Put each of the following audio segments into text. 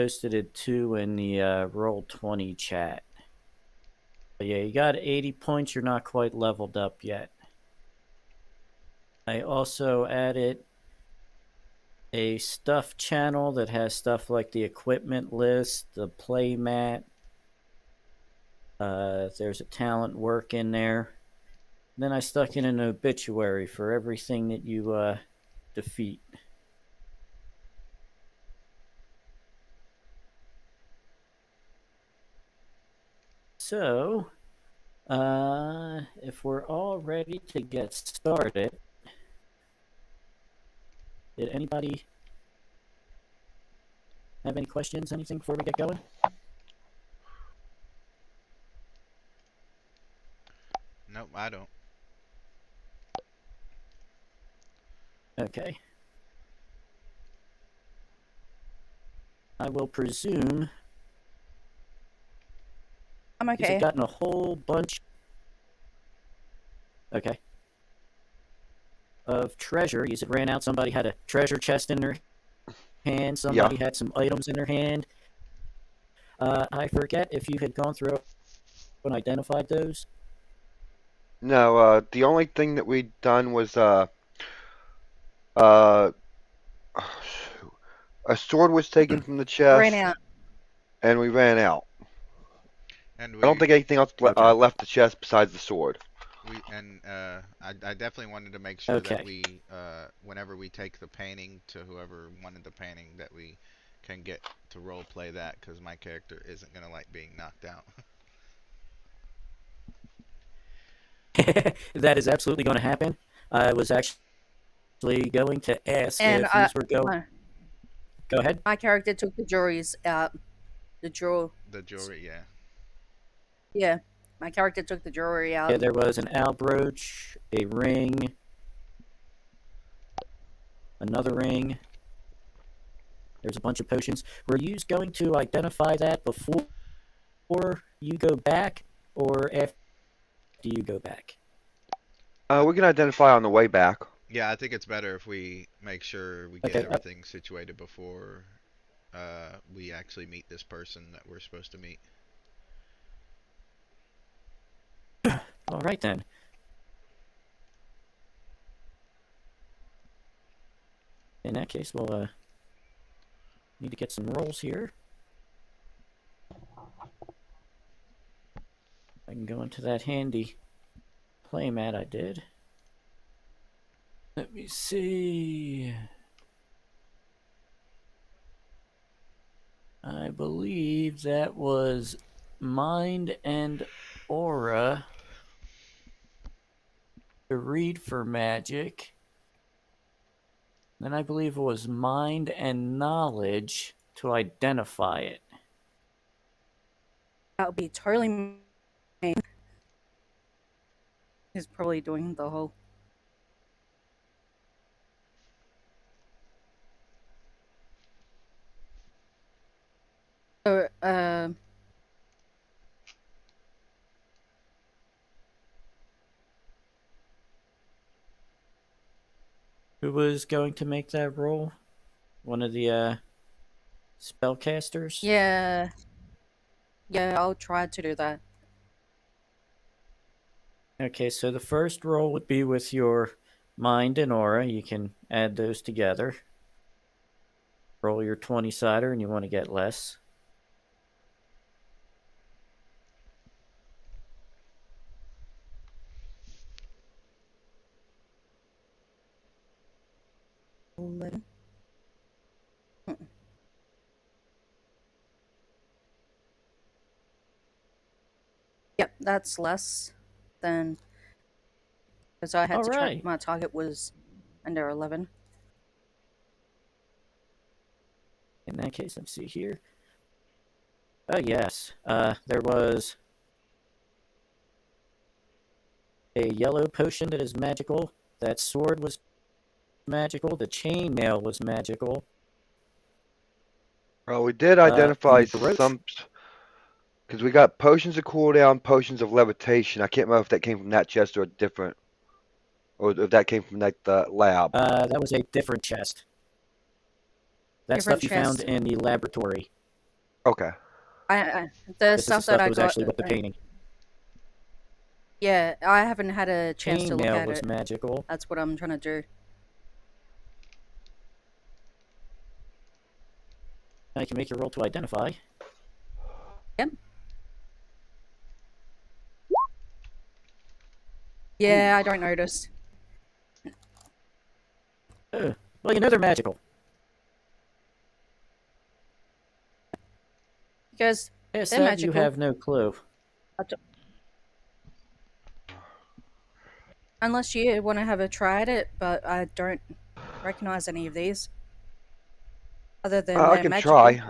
posted it too in the Roll20 chat. But yeah, you got 80 points. You're not quite leveled up yet. I also added a stuff channel that has stuff like the equipment list, the play mat. There's a talent work in there. Then I stuck in an obituary for everything that you defeat. So, if we're all ready to get started, did anybody have any questions, anything before we get going? Nope, I don't. Okay. I will presume I'm these okay. have gotten a whole bunch of treasure. You ran out. Somebody had a treasure chest in their hand. Somebody had some items in their hand. I forget if you had gone through and identified those. No, the only thing that we'd done was a sword was taken from the Ran chest, out. and we ran out. And I don't think anything else left the chest besides the sword. I definitely wanted to make sure that Okay. we, whenever we take the painting to whoever wanted the painting, that we can get to role play that, because my character isn't gonna like being knocked out. That is absolutely going to happen. I was actually going to ask And if these were go. my, Go ahead. my character took the jewelries out. The jewel. The jewelry, yeah. Yeah, my character took the jewelry out. Yeah, there was an owl brooch, a ring, another ring. There's a bunch of potions. Were you going to identify that before you go back, or after you go back? We can identify on the way back. Yeah, I think it's better if we make sure we get everything situated before we actually meet this person that we're supposed to meet. All right then. In that case, we'll need to get some rolls here. I can go into that handy playmat I did. Let me see. I believe that was Mind and Aura to read for magic. Then I believe it was Mind and Knowledge to identify it. That would be totally me. He's probably doing the whole. So, Who was going to make that roll? One of the spellcasters? yeah. Yeah, I'll try to do that. Okay, so the first roll would be with your Mind and Aura. You can add those together. Roll your 20-sider and you want to get less. Yep, that's less than. Because I had to check my target was under 11. In that case, let's see here. Oh, yes. There was a yellow potion that is magical. That sword was magical. The chainmail was magical. Well, we did identify some, because we got potions of cooldown, potions of levitation. I can't remember if that came from that chest or a different, or if that came from like the lab. That was a different chest. That stuff you found in the laboratory. Okay. The This is the stuff that I was got. actually with the painting. Yeah, I haven't had a chance to look Chainmail at was it. magical. That's what I'm trying to do. Now you can make your roll to identify. Yep. Yeah, I don't notice. Well, you know they're magical. Because Yes, they're that magical. you have no clue. Unless you want to have a try at it, but I don't recognize any of these. Other than I they're can magical. try.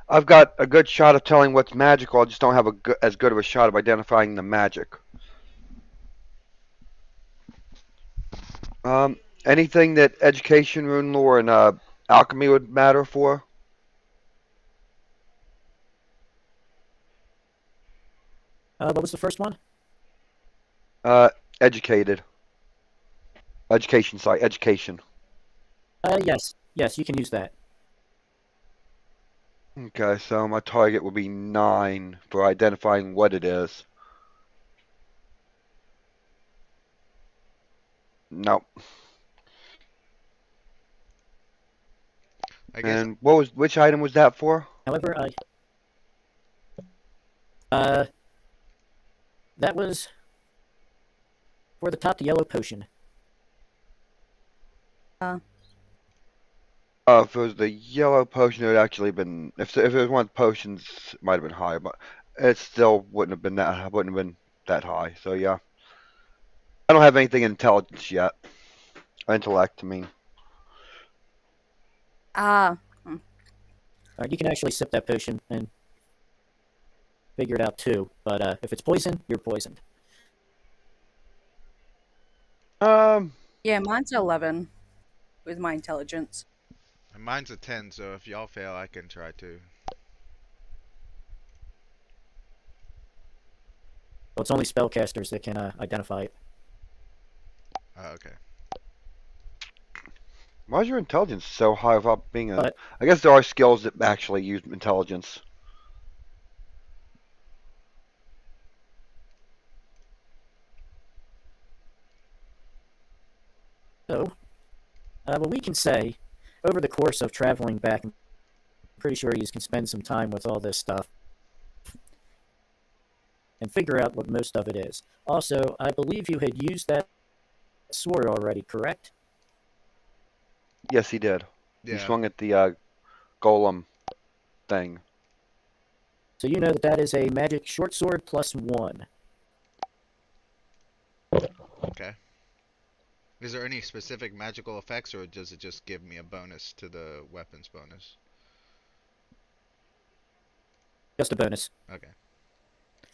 I've got a good shot of telling what's magical. I just don't have as good of a shot of identifying the magic. Anything that education, rune lore, and alchemy would matter for? What was the first one? Educated. Education, sorry, education. Yes, you can use that. Okay, so my target would be 9 for identifying what it is. Nope. I guess. And which item was that for? However, that was for the top, the yellow potion. If it was the yellow potion, it would actually been if it was one of the potions, it might have been higher, but it still wouldn't have been that high. So yeah, I don't have anything in intelligence yet. Intellect, I mean. Ah. Alright, you can actually sip that potion and figure it out too. But if it's poison, you're poisoned. Yeah, mine's 11 with my intelligence. And mine's a 10, so if y'all fail, I can try too. Well, it's only spellcasters that can identify it. Oh, okay. Why is your intelligence so high without being a? But, I guess there are skills that actually use intelligence. so, what we can say, over the course of traveling back, I'm pretty sure you can spend some time with all this stuff and figure out what most of it is. Also, I believe you had used that sword already, correct? Yes, he did. Yeah. He swung at the golem thing. So you know that is a magic short sword +1. Okay. Is there any specific magical effects, or does it just give me a bonus to the weapons bonus? Just a bonus. Okay.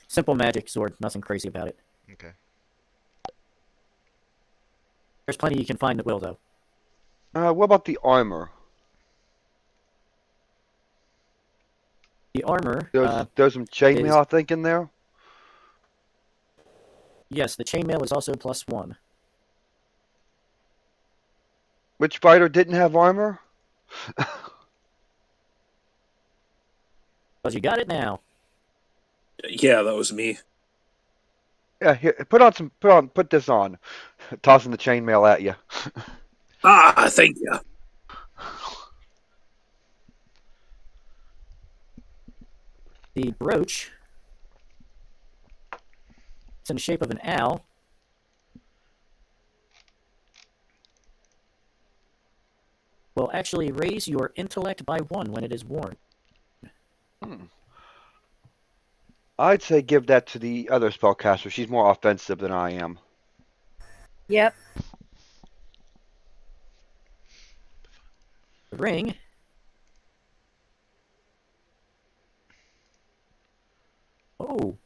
Simple magic sword, nothing crazy about it. Okay. There's plenty you can find that will, though. What about the armor? The armor. There's some chainmail, I think, in there. Yes, the chainmail is also +1. Which fighter didn't have armor? Because you got it now. Yeah, that was me. Yeah, here, put this on. Tossing the chainmail at you. Ah, thank you. The brooch. It's in the shape of an owl. Will actually raise your intellect by 1 when it is worn. I'd say give that to the other spellcaster. She's more offensive than I am. Yep. The ring. Oh.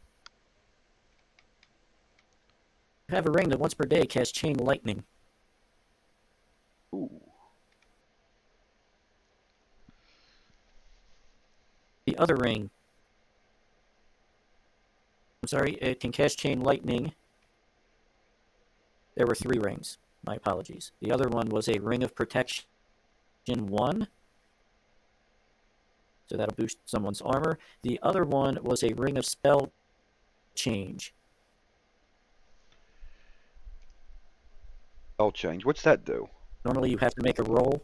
You have a ring that once per day casts chain lightning. Ooh. The other ring. I'm sorry, it can cast chain lightning. There were 3 rings. My apologies. The other one was a ring of protection 1. So that'll boost someone's armor. The other one was a ring of spell change. Spell change. What's that do? Normally you have to make a roll.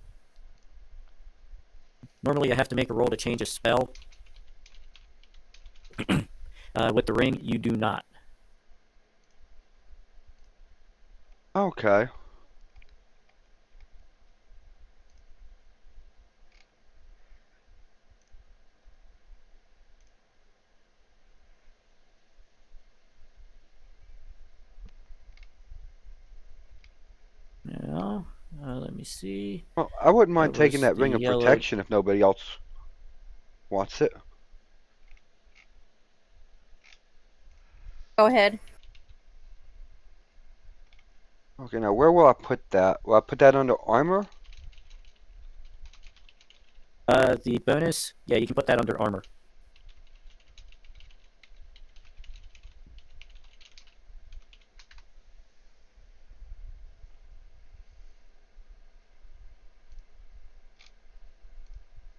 Normally you have to make a roll to change a spell. With the ring, you do not. Okay. Yeah. Let me see. Well, I wouldn't mind That taking was that the ring of yellow. protection if nobody else wants it. Go ahead. Okay, now where will I put that? Will I put that under armor? The bonus, yeah, you can put that under armor.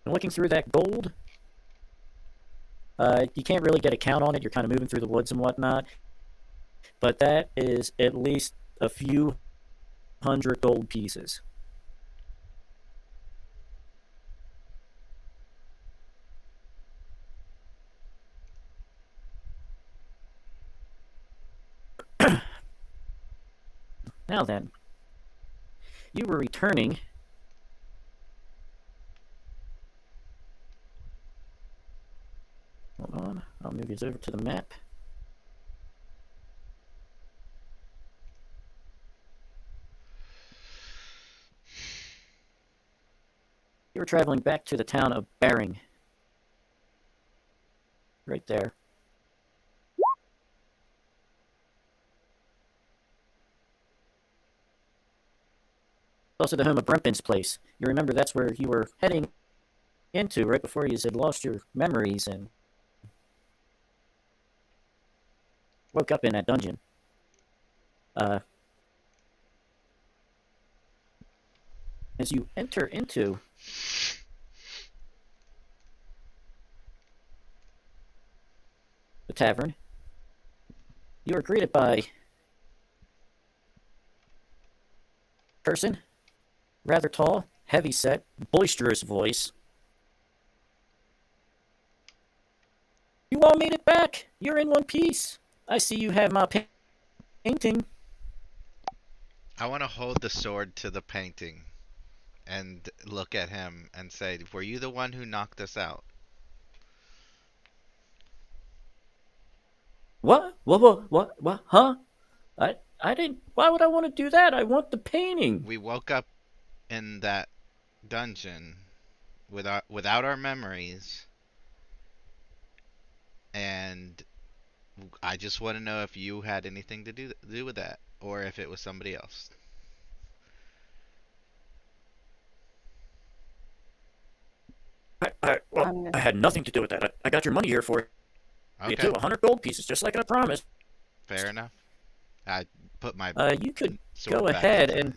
Looking through that gold, you can't really get a count on it. You're kind of moving through the woods and whatnot. But that is at least a few hundred gold pieces. Now then, you were returning. Hold on, I'll move these over to the map. You were traveling back to the town of Baring. Right there. Also the home of Brempin's place. You remember that's where you were heading into right before you had lost your memories and woke up in that dungeon. As you enter into the tavern, you are greeted by a person, rather tall, heavy-set, boisterous voice. You all made it back! You're in one piece! I see you have my painting. I want to hold the sword to the painting and look at him and say, "Were you the one who knocked us out?" What? What? Huh? I didn't. Why would I want to do that? I want the painting. We woke up in that dungeon without our memories, and I just want to know if you had anything to do with that, or if it was somebody else. I had nothing to do with that. I got your money here for you Okay, too. 100 gold pieces, just like I promised. fair enough. I put my You could sword go back ahead inside. and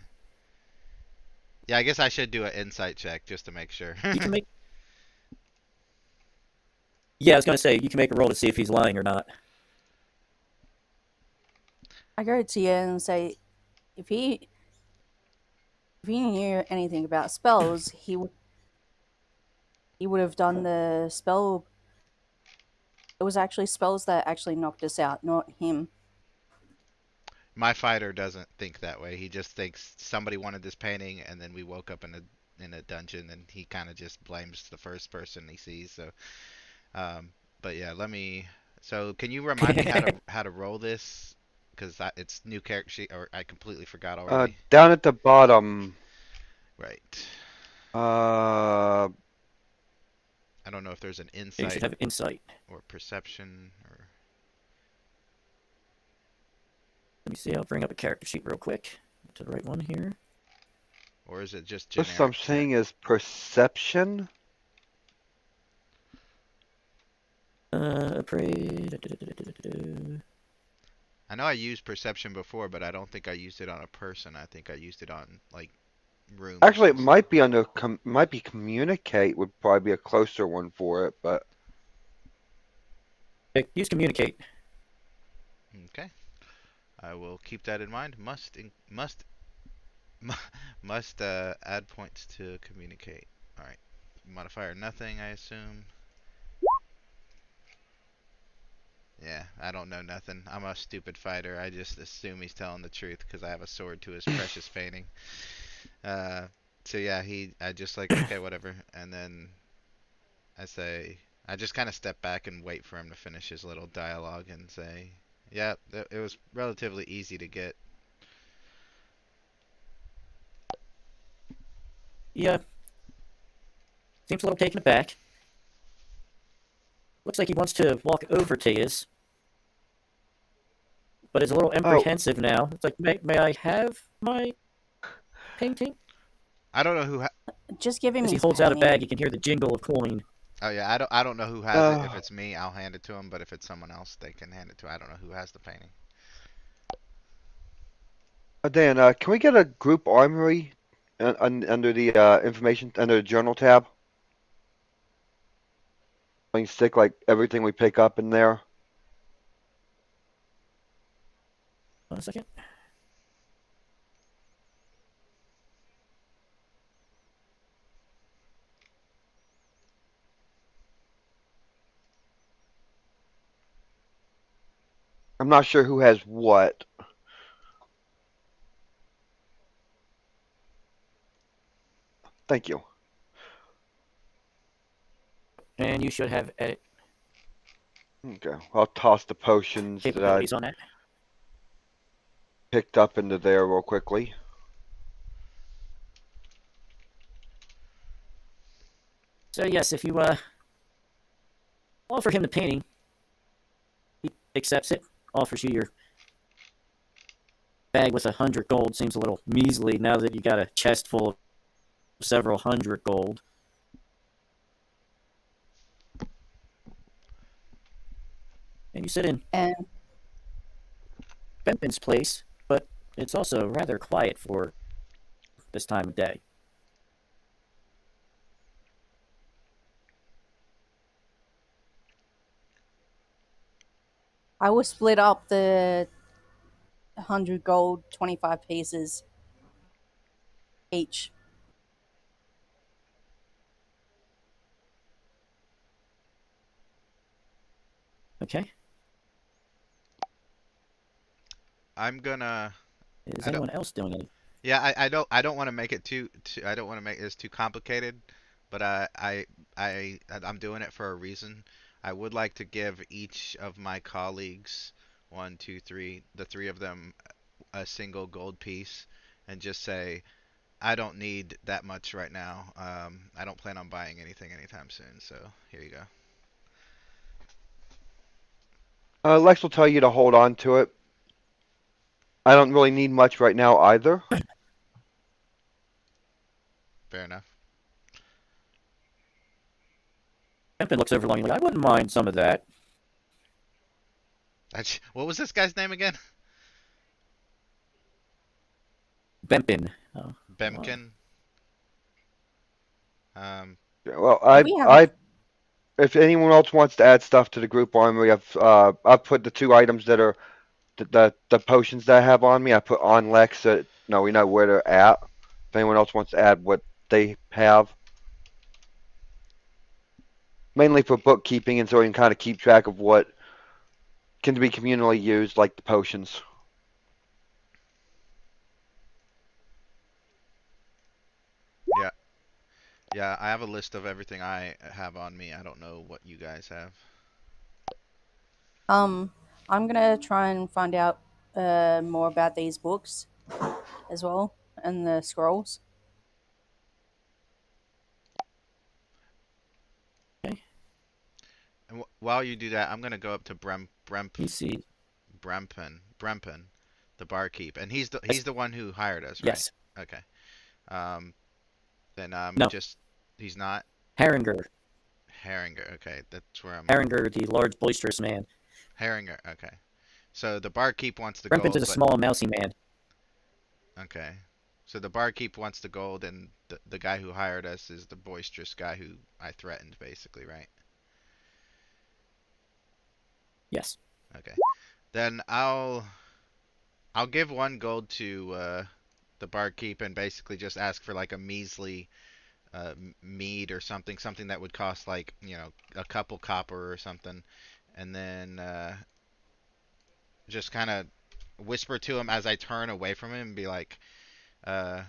Yeah, I guess I should do an insight check just to make sure. you can make. Yeah, I was gonna say you can make a roll to see if he's lying or not. I go to you and say, if he knew anything about spells, he would have done the spell. It was actually spells that actually knocked us out, not him. My fighter doesn't think that way. He just thinks somebody wanted this painting, and then we woke up in a dungeon, and he kind of just blames the first person he sees. So, but yeah, let me. So, can you remind me how to roll this? Because it's new character sheet, or I completely forgot already. Down at the bottom. Right. Uh, I don't know if there's an You insight should have insight. or perception or. Let me see. I'll bring up a character sheet real quick. To the right one here. Or is it just first generic? I'm saying is perception. Pray. I know I used perception before, but I don't think I used it on a person. I think I used it on like room. Actually, it might be under might be communicate would probably be a closer one for it, but Use communicate. Okay, I will keep that in mind. Must add points to communicate. All right, modifier nothing, I assume. Yeah, I don't know nothing. I'm a stupid fighter. I just assume he's telling the truth because I have a sword to his precious painting. Uh, so yeah, I just like, okay, whatever. And then I say, I just kind of step back and wait for him to finish his little dialogue and say, yeah, it was relatively easy to get. Yeah, seems a little taken aback. Looks like he wants to walk over to you, but is a little oh, apprehensive now. It's like, may I have my painting? I don't know who. Just give him As he his holds out a painting. bag, you can hear the jingle of coin. Oh yeah, I don't know who has it. If uh, it's me, I'll hand it to him. But if it's someone else, they can hand it to. I don't know who has the painting. Dan, can we get a group armory under the information under the journal tab? We can stick like everything we pick up in there. 1 second. I'm not sure who has what. Thank you. And you should have edit Okay, I'll toss the potions that I capabilities on that. picked up into there real quickly. So yes, if you offer him the painting, he accepts it, offers you your bag with 100 gold. Seems a little measly now that you got a chest full of several hundred gold. And you sit in And Bempin's place, but it's also rather quiet for this time of day. I will split up the 100 gold, 25 pieces each. Okay. I'm gonna. Is I don't. anyone else doing anything? Yeah, I don't want to make it too. I don't want to make this too complicated, but I'm doing it for a reason. I would like to give each of my colleagues, one, two, three, the three of them, a single gold piece, and just say, I don't need that much right now. I don't plan on buying anything anytime soon. So here you go. Lex will tell you to hold on to it. I don't really need much right now either. Fair enough. Bempin looks over longingly. I wouldn't mind some of that. What was this guy's name again? Bempin. Oh, wow. Bemkin. Um, Well, We have if anyone else wants to add stuff to the group armory, I've put the two items that are the potions that I have on me. I put on Lex so no, we know where they're at. If anyone else wants to add what they have, mainly for bookkeeping, and so we can kind of keep track of what can be communally used, like the potions. yeah, yeah. I have a list of everything I have on me. I don't know what you guys have. I'm gonna try and find out more about these books as well and the scrolls. Okay. And while you do that, I'm gonna go up to You see. Brempen, the barkeep, and he's Yes. the one who hired us, right? Yes. Okay. Um, then No. just he's not Heringer. Herringer. Okay, that's where I'm. Heringer, the large, boisterous man. Herringer. Okay. So the barkeep wants the Brempin's gold, a but small, mousy man. okay. So the barkeep wants the gold, and the guy who hired us is the boisterous guy who I threatened, basically, right? Yes. Okay. Then I'll give 1 gold to the barkeep and basically just ask for like a measly mead or something that would cost like a couple copper or something, and then just kind of whisper to him as I turn away from him and be like, uh,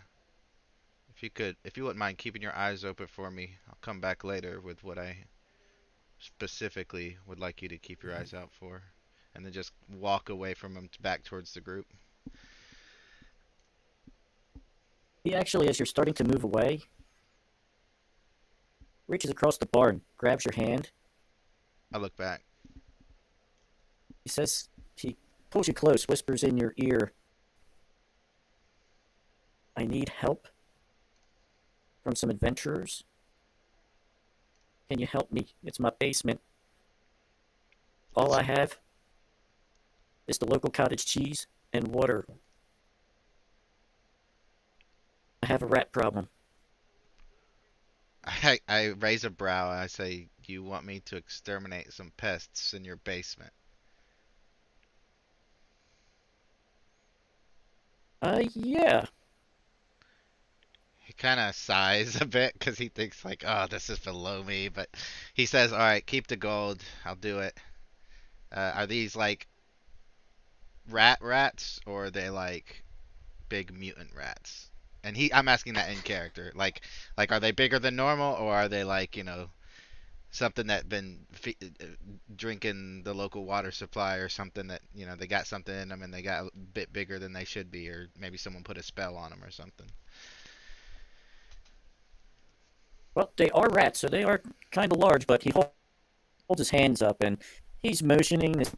if you wouldn't mind keeping your eyes open for me, I'll come back later with what I specifically would like you to keep your eyes out for, and then just walk away from him back towards the group. He actually, as you're starting to move away, reaches across the bar and grabs your hand. I look back. He pulls you close, whispers in your ear, I need help from some adventurers. Can you help me? It's my basement. All I have is the local cottage cheese and water. I have a rat problem. I raise a brow and I say, you want me to exterminate some pests in your basement? Yeah. He kind of sighs a bit because he thinks like, oh, this is below me. But he says, all right, keep the gold. I'll do it. Are these like rats or are they like big mutant rats? And I'm asking that in character. Like, are they bigger than normal or are they like, something that been drinking the local water supply or something that, they got something in them and they got a bit bigger than they should be, or maybe someone put a spell on them or something. Well, they are rats, so they are kind of large, but he holds his hands up and he's motioning the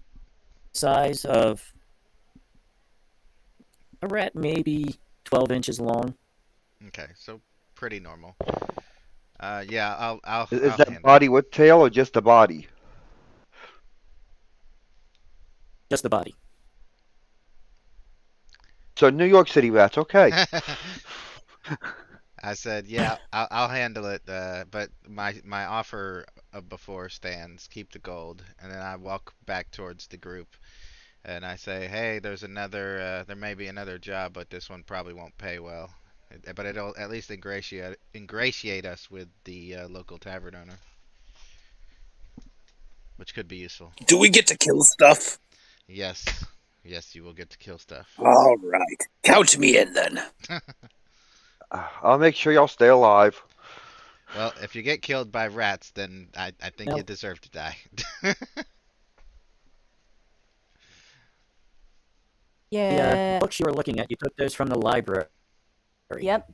size of a rat, maybe 12 inches long. Okay, so pretty normal. Yeah, I'll Is that handle body with tail or just the body? Just the body. So New York City rats, okay. it. I said, yeah, I'll handle it. But my offer of before stands. Keep the gold, and then I walk back towards the group, and I say, hey, there may be another job, but this one probably won't pay well. But it'll at least ingratiate us with the local tavern owner, which could be useful. Do we get to kill stuff? Yes, yes, you will get to kill stuff. All right. Count me in then. I'll make sure y'all stay alive. Well, if you get killed by rats, then I think No. you deserve to die. Yeah. The books you were looking at, you took those from the library. Yep.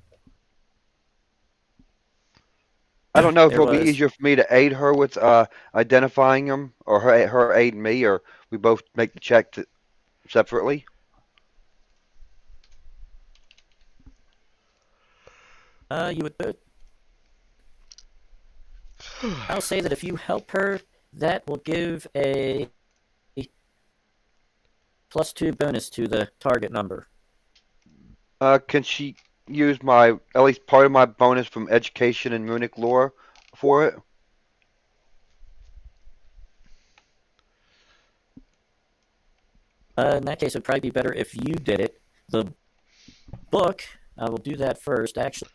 I don't know if There it'll be was- easier for me to aid her with identifying them, or her aid me, or we both make the check separately. You would both. I'll say that if you help her, that will give a +2 bonus to the target number. Can she use at least part of my bonus from education and Munich lore for it? In that case, it would probably be better if you did it. The book, I will do that first, actually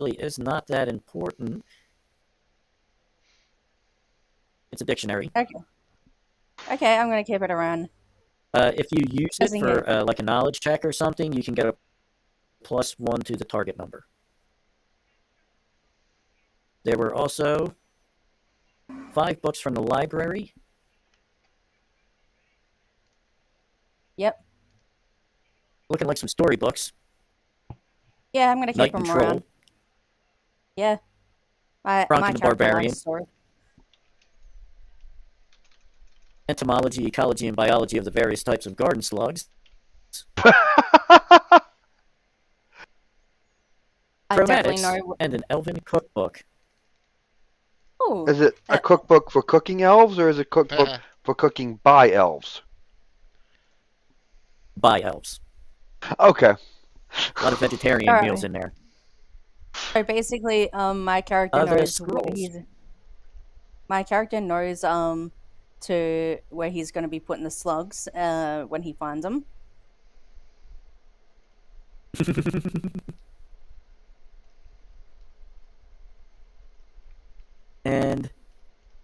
is not that important. It's a dictionary. Okay, I'm gonna keep it around. If you use it Doesn't for get- like a knowledge check or something, you can get a +1 to the target number. There were also 5 books from the library. Yep. Looking like some storybooks. Yeah, I'm gonna Night keep them Control. around. Yeah. My Bronco the character loves Barbarian. story. Entomology, ecology, and biology of the various types of garden slugs. I definitely Chromatics, know. and an elven cookbook. Oh, Is it a cookbook for cooking elves, or is it a cookbook for cooking by elves? By elves. Okay. A lot of vegetarian Alright. meals in there. So basically, my character Other knows scrolls. my character knows to where he's going to be putting the slugs when he finds them. And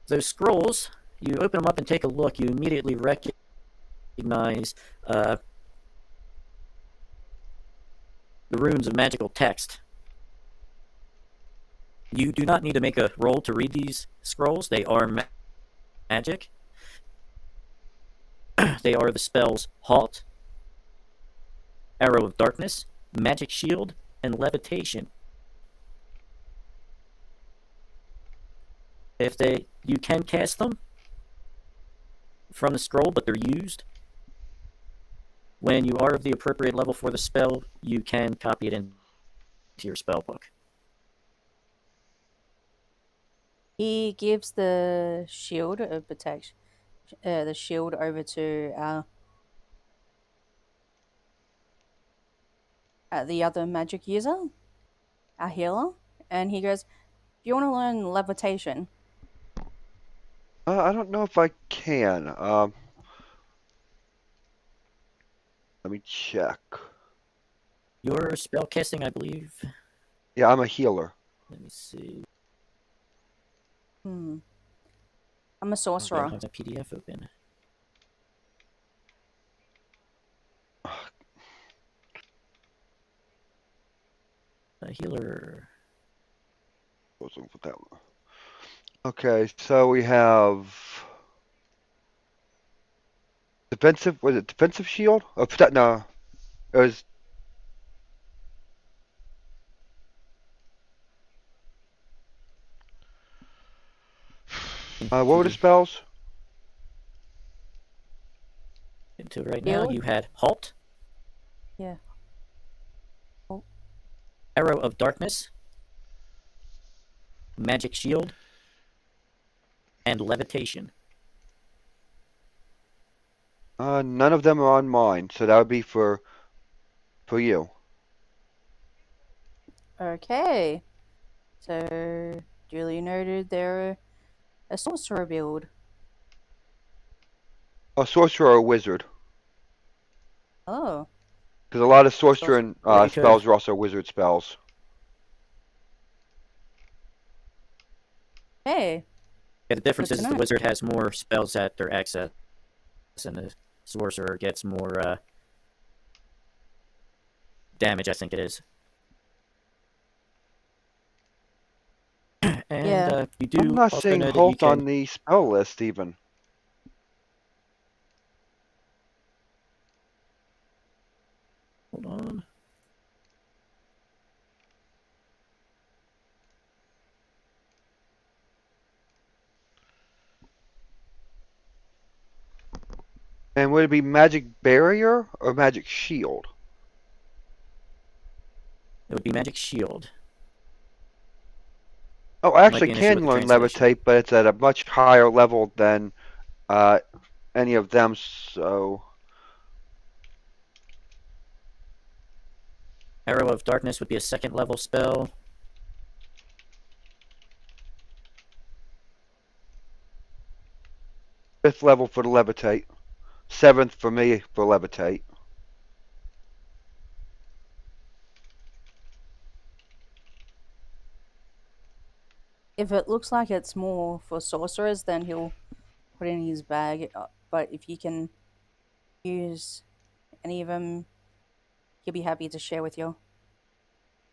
those scrolls, you open them up and take a look, you immediately recognize the runes of magical text. You do not need to make a roll to read these scrolls. They are magic. They are the spells Halt, Arrow of Darkness, Magic Shield, and Levitation. You can cast them from the scroll, but they're used. When you are of the appropriate level for the spell, you can copy it into your spell book. He gives the shield of protection, the shield over to the other magic user, our healer, and he goes, "If you want to learn levitation, I don't know if I can. Let me check. Your spell casting, I believe. Yeah, I'm a healer. Let me see. I'm a I sorcerer." have a PDF open. A healer. Wasn't with that one. Okay, so we have defensive. Was it defensive shield? Oh, protect. No, it was. What were the spells? Into right now, Heal? you had Halt, Yeah. Oh, Arrow of Darkness, Magic Shield, and Levitation. None of them are on mine, so that would be for you. okay. So, duly noted, they're a sorcerer build. A sorcerer or a wizard, Oh, because a lot of sorcerer and Very good. spells are also wizard spells. hey. Yeah, the difference Good is to the know. wizard has more spells at their access, and the sorcerer gets more damage, I think it is. And Yeah. you do I'm not also seeing know that you Holt can... on the spell list even. Hold on. And would it be magic barrier or magic shield? It would be Magic Shield. Oh, I Might actually be an issue with can the learn translation. levitate, but it's at a much higher level than any of them. So Arrow of Darkness would be a second level spell. fifth level for the levitate, seventh for me for levitate. If it looks like it's more for sorcerers, then he'll put it in his bag. But if you can use any of them, he'll be happy to share with you.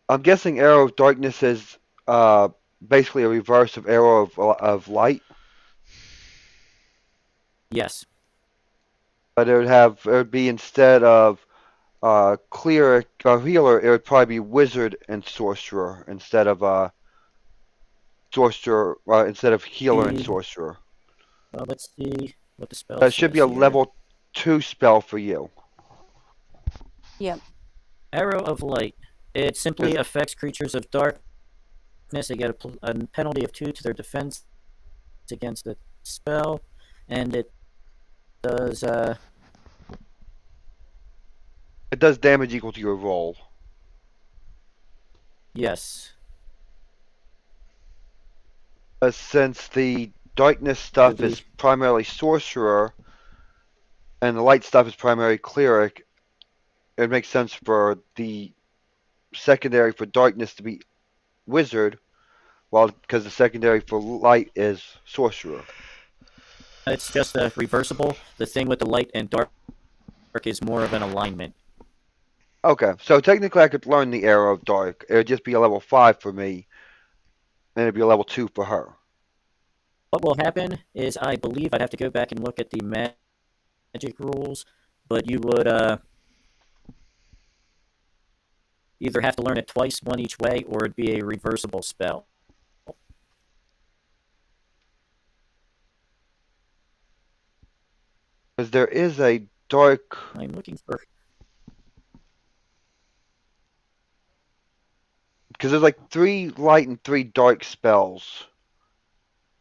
I'm guessing arrow of darkness is basically a reverse of arrow of light, Yes. but it would be instead of cleric or healer, it would probably be wizard and sorcerer instead of sorcerer instead of healer and sorcerer. Let's see what the spell That should be says a here. level 2 spell for you. Yep. Arrow of Light. It simply affects creatures of darkness. They get a penalty of 2 to their defense against the spell, and it does It does damage equal to your roll. Yes. Since the darkness stuff is primarily sorcerer, and the light stuff is primarily cleric, it makes sense for the secondary for darkness to be wizard, while because the secondary for light is sorcerer. It's just a reversible. The thing with the light and dark is more of an alignment. Okay, so technically I could learn the arrow of dark. It would just be a level 5 for me, and it'd be a level 2 for her. What will happen is I believe I'd have to go back and look at the magic rules, but you would either have to learn it twice, one each way, or it'd be a reversible spell. Because there is a dark. I'm looking for. Because there's like 3 light and 3 dark spells.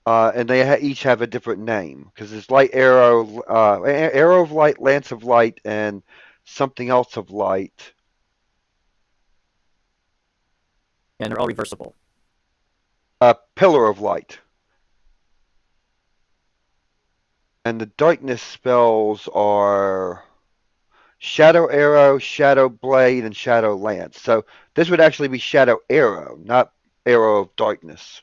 And they each have a different name. Because there's light arrow, arrow of light, lance of light, and something else of light. And they're all reversible. Pillar of light. And the darkness spells are Shadow Arrow, Shadow Blade, and Shadow Lance. So this would actually be Shadow Arrow, not Arrow of Darkness.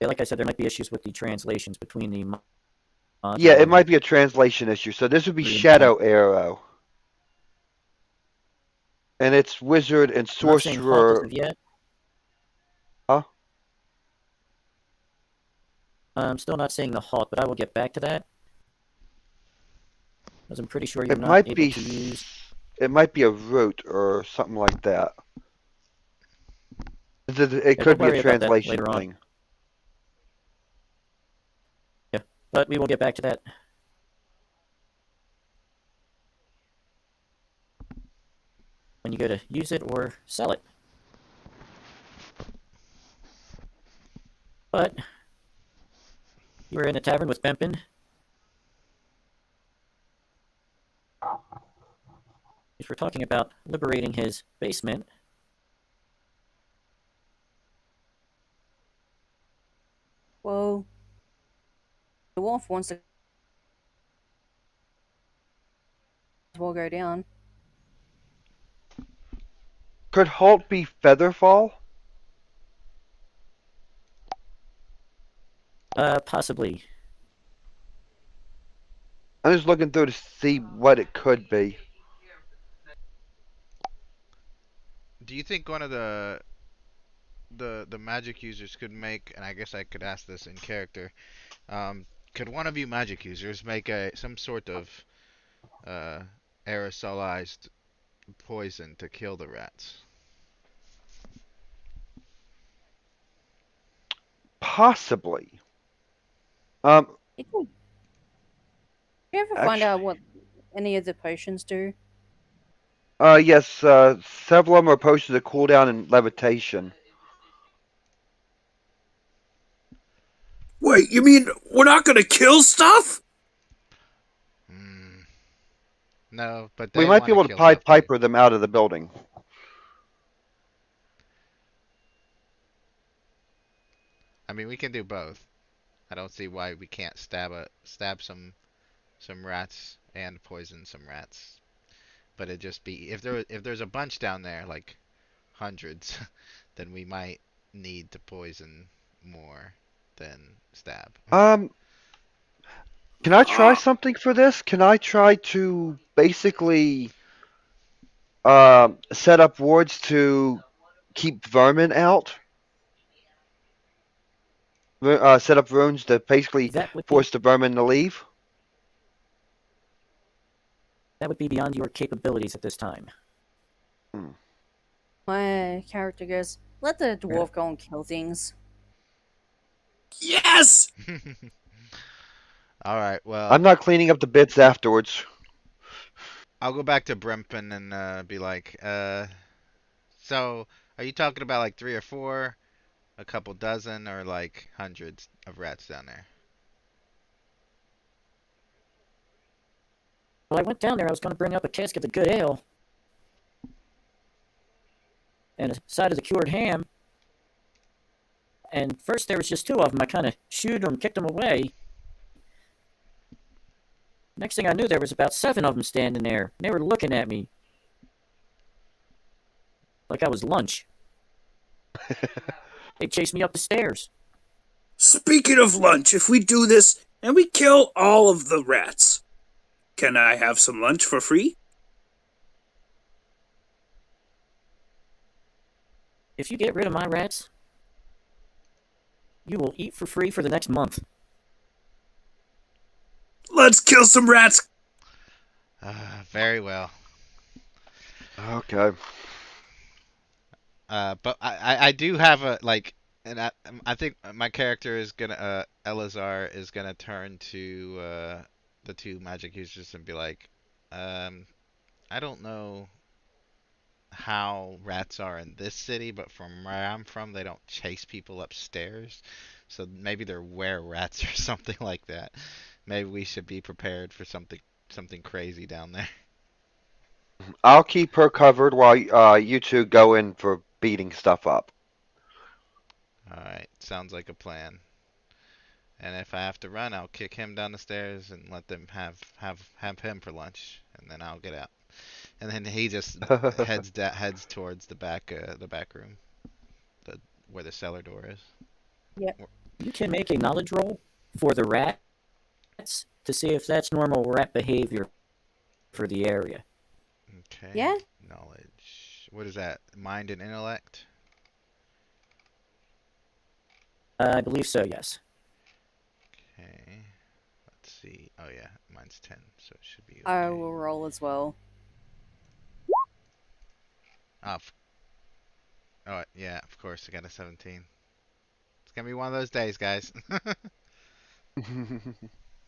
Yeah, like I said, there might be issues with the translations between the module. Yeah, it might be a translation issue. So this would be Shadow Arrow. And it's Wizard and Sorcerer. Yet. Huh? I'm still not saying the halt, but I will get back to that. Because I'm pretty sure you're It not might able be. to use. It might be a root or something like that. It could be a translation thing. Yeah, but we will get back to that. When you go to use it or sell it. But you were in a tavern with Bempin. If we're talking about liberating his basement. Well, the wolf wants to will go down. Could Halt be Featherfall? Possibly. I'm just looking through to see what it could be. Do you think one of the magic users could make, and I guess I could ask this in character, could one of you magic users make some sort of aerosolized poison to kill the rats? Possibly. You ever find out what any of the potions do? Yes, several of them are potions of cooldown and levitation. Wait, you mean we're not gonna kill stuff? No, but we might be able to Pied Piper them out of the building. I mean, we can do both. I don't see why we can't stab some rats and poison some rats. But it just be if there's a bunch down there, like hundreds, then we might need to poison more than stab. Can I try something for this? Can I try to basically set up wards to keep vermin out? Set up runes to basically force the vermin to leave? That would be beyond your capabilities at this time. My character goes, let the dwarf go and kill things. Yes! Alright, well... I'm not cleaning up the bits afterwards. I'll go back to Brempin and be like, so, are you talking about like 3 or 4, a couple dozen, or like hundreds of rats down there? Well, I went down there, I was going to bring up a cask of the good ale. and a side of the cured ham. And first there was just two of them. I kind of shooed them, kicked them away. Next thing I knew, there was about 7 of them standing there. They were looking at me like I was lunch. They chased me up the stairs. Speaking of lunch, if we do this and we kill all of the rats, can I have some lunch for free? If you get rid of my rats, you will eat for free for the next month. Let's kill some rats. Very well. Okay. But I do have a like, and I think my character is gonna Elazar is gonna turn to the two magic users and be like, I don't know how rats are in this city, but from where I'm from, they don't chase people upstairs. So maybe they're were rats or something like that. Maybe we should be prepared for something crazy down there. I'll keep her covered while you two go in for beating stuff up. All right, sounds like a plan. And if I have to run, I'll kick him down the stairs and let them have him for lunch, and then I'll get out. And then he just heads towards the back room, the where the cellar door is. Yep. You can make a knowledge roll for the rats to see if that's normal rat behavior for the area. Okay. Yeah. Knowledge. What is that? Mind and intellect? I believe so, yes. Okay. Let's see. Oh yeah, mine's 10, so it should be I okay. will roll as well. Oh, yeah, of course, I got a 17. It's gonna be one of those days, guys.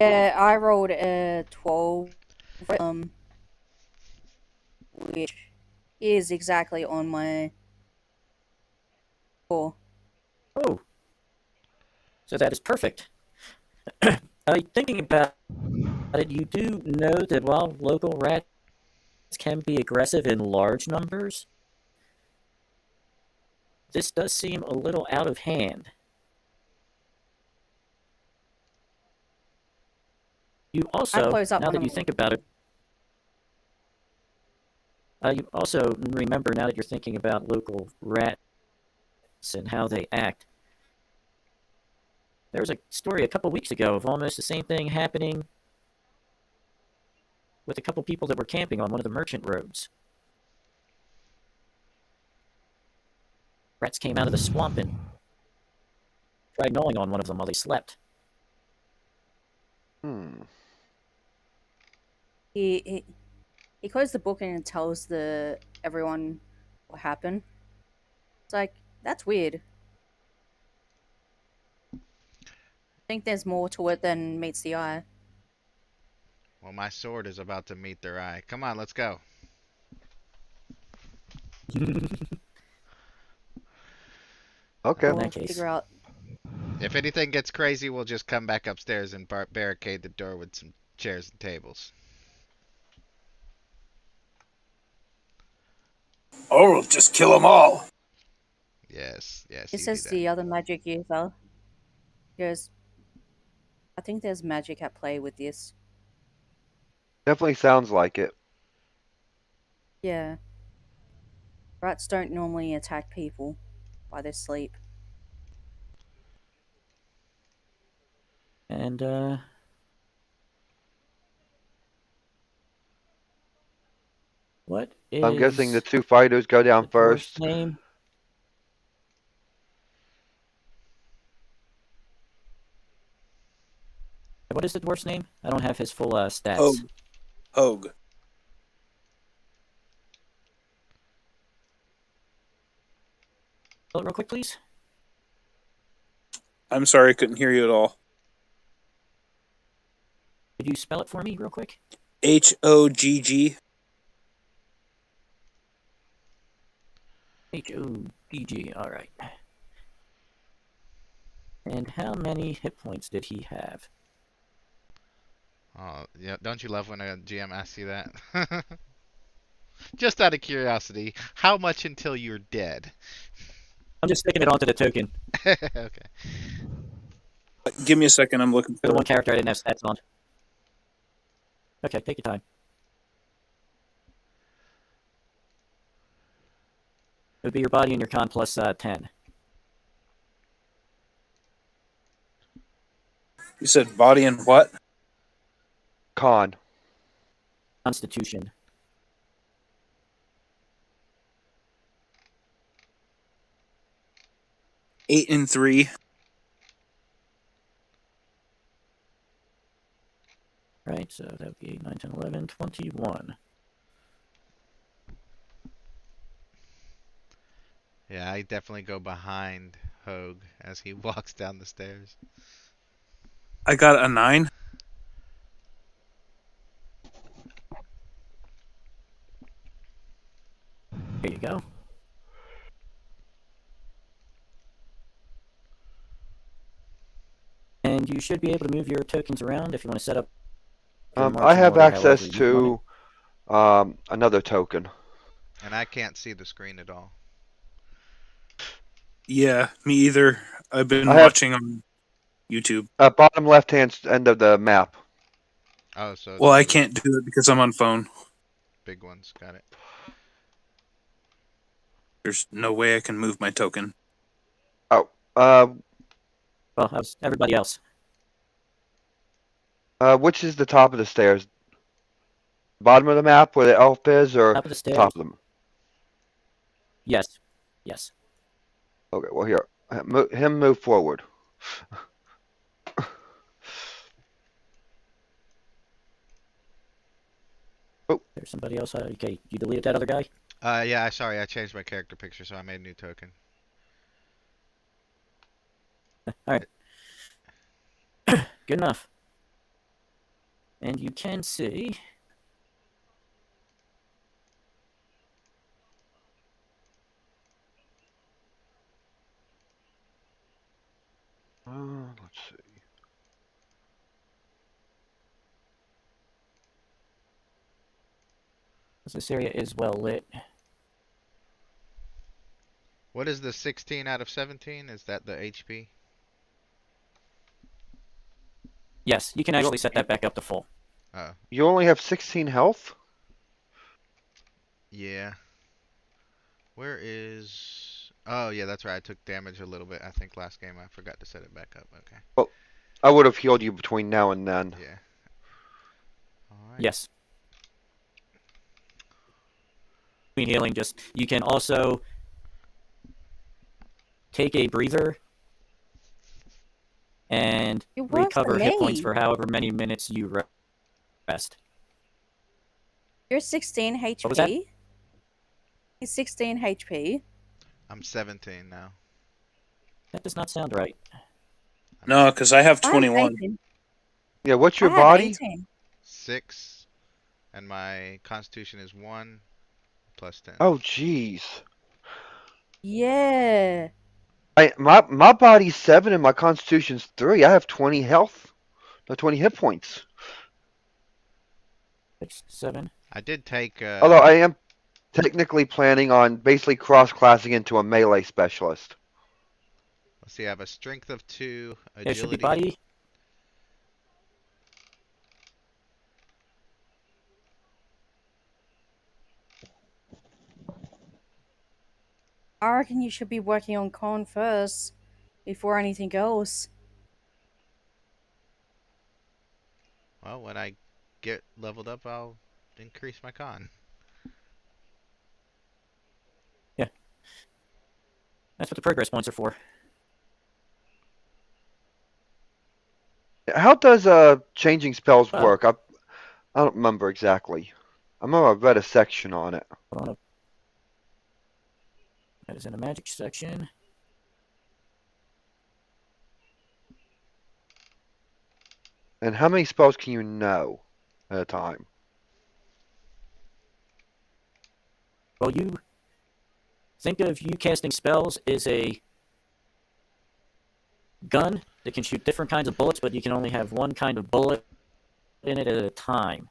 Yeah, I rolled a 12, which is exactly on my score. Oh, so that is perfect. Thinking about it, you do know that while local rats can be aggressive in large numbers, this does seem a little out of hand. You also, close up now one that of you them. think about it, you also remember now that you're thinking about local rats and how they act. There was a story a couple weeks ago of almost the same thing happening with a couple people that were camping on one of the merchant roads. Rats came out of the swamp and tried gnawing on one of them while they slept. He closed the book and tells everyone what happened. It's like, that's weird. I think there's more to it than meets the eye. Well, my sword is about to meet their eye. Come on, let's go. Okay. In We'll that case. figure out. If anything gets crazy, we'll just come back upstairs and barricade the door with some chairs and tables. Or we'll just kill them all. Yes, He you do says that. the other magic user. He goes, I think there's magic at play with this. Definitely sounds like it. Yeah. Rats don't normally attack people while they sleep. And, what is I'm guessing the two fighters go down the dwarf's first. name? What is the dwarf's name? I don't have his full stats. Hogue. Spell it real quick, please. I'm sorry, I couldn't hear you at all. Could you spell it for me real quick? Hogg. Hogg. All right. And how many hit points did he have? Oh, yeah. Don't you love when a GM asks you that? Just out of curiosity, how much until you're dead? I'm just sticking it onto the token. Okay. Give me a second. I'm looking For the for one it. character I didn't have stats on. Okay, take your time. It would be your body and your con plus 10. You said body and what? Con. Constitution. Eight and 3. Right, so that would be 8, 9, 10, 11, 21. Yeah, I definitely go behind Hogue as he walks down the stairs. I got a 9. There you go. And you should be able to move your tokens around if you want to set up your I marching have order access however you want to another token. And I can't see the screen at all. Yeah, me either. I've been I have watching on YouTube. bottom left hand end of the map. Oh, so Well, I it's the can't do it because I'm on phone. big ones. Got it. There's no way I can move my token. Oh, Well, how's everybody else? which is the top of the stairs? Bottom of the map where the elf is, or Top of the stairs? top of them? Yes. Yes. Okay, well here, him move forward. There's somebody else. Okay, you deleted that other guy? Yeah, sorry, I changed my character picture, so I made a new token. Alright. Good enough. And you can see... Let's see. This area is well lit. What is the 16 out of 17? Is that the HP? Yes, you can actually set that back up to full. Oh, You only have 16 health? yeah. Where is... Oh, yeah, that's right. I took damage a little bit, I think, last game. I forgot to set it back up. Okay. I would have healed you between now and then. Yeah. Alright. Yes. Between healing, just you can also take a breather and It works for recover hit points me. for however many minutes you rest. You're 16 HP. What was that? He's 16 HP. I'm 17 now. That does not sound right. No, because I have I have 21. 18. Yeah, what's your I have body? 18. 6, and my constitution is 1 plus 10. Oh, jeez. Yeah. My body's 7 and my constitution's 3. I have 20 health. No, 20 hit points. 6, 7. I did take... Although I am technically planning on basically cross-classing into a melee specialist. Let's see, I have a strength of 2, It should be agility... body. I reckon you should be working on con first before anything else. Well, when I get leveled up, I'll increase my con. That's what the progress points are for. How does changing spells Well- work? I don't remember exactly. I remember I read a section on it. Hold on. That is in the magic section. And how many spells can you know at a time? Well, you think of you casting spells as a gun that can shoot different kinds of bullets, but you can only have one kind of bullet in it at a time.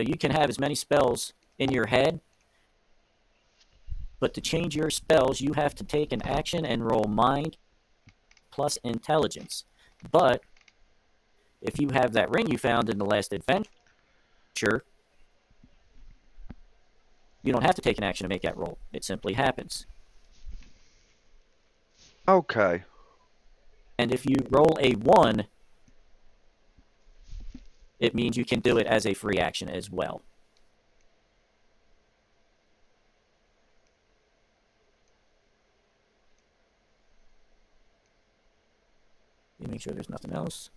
you can have as many spells in your head, but to change your spells, you have to take an action and roll mind plus intelligence. But if you have that ring you found in the last adventure, you don't have to take an action to make that roll. It simply happens. Okay. And if you roll a 1, it means you can do it as a free action as well. Let me make sure there's nothing else.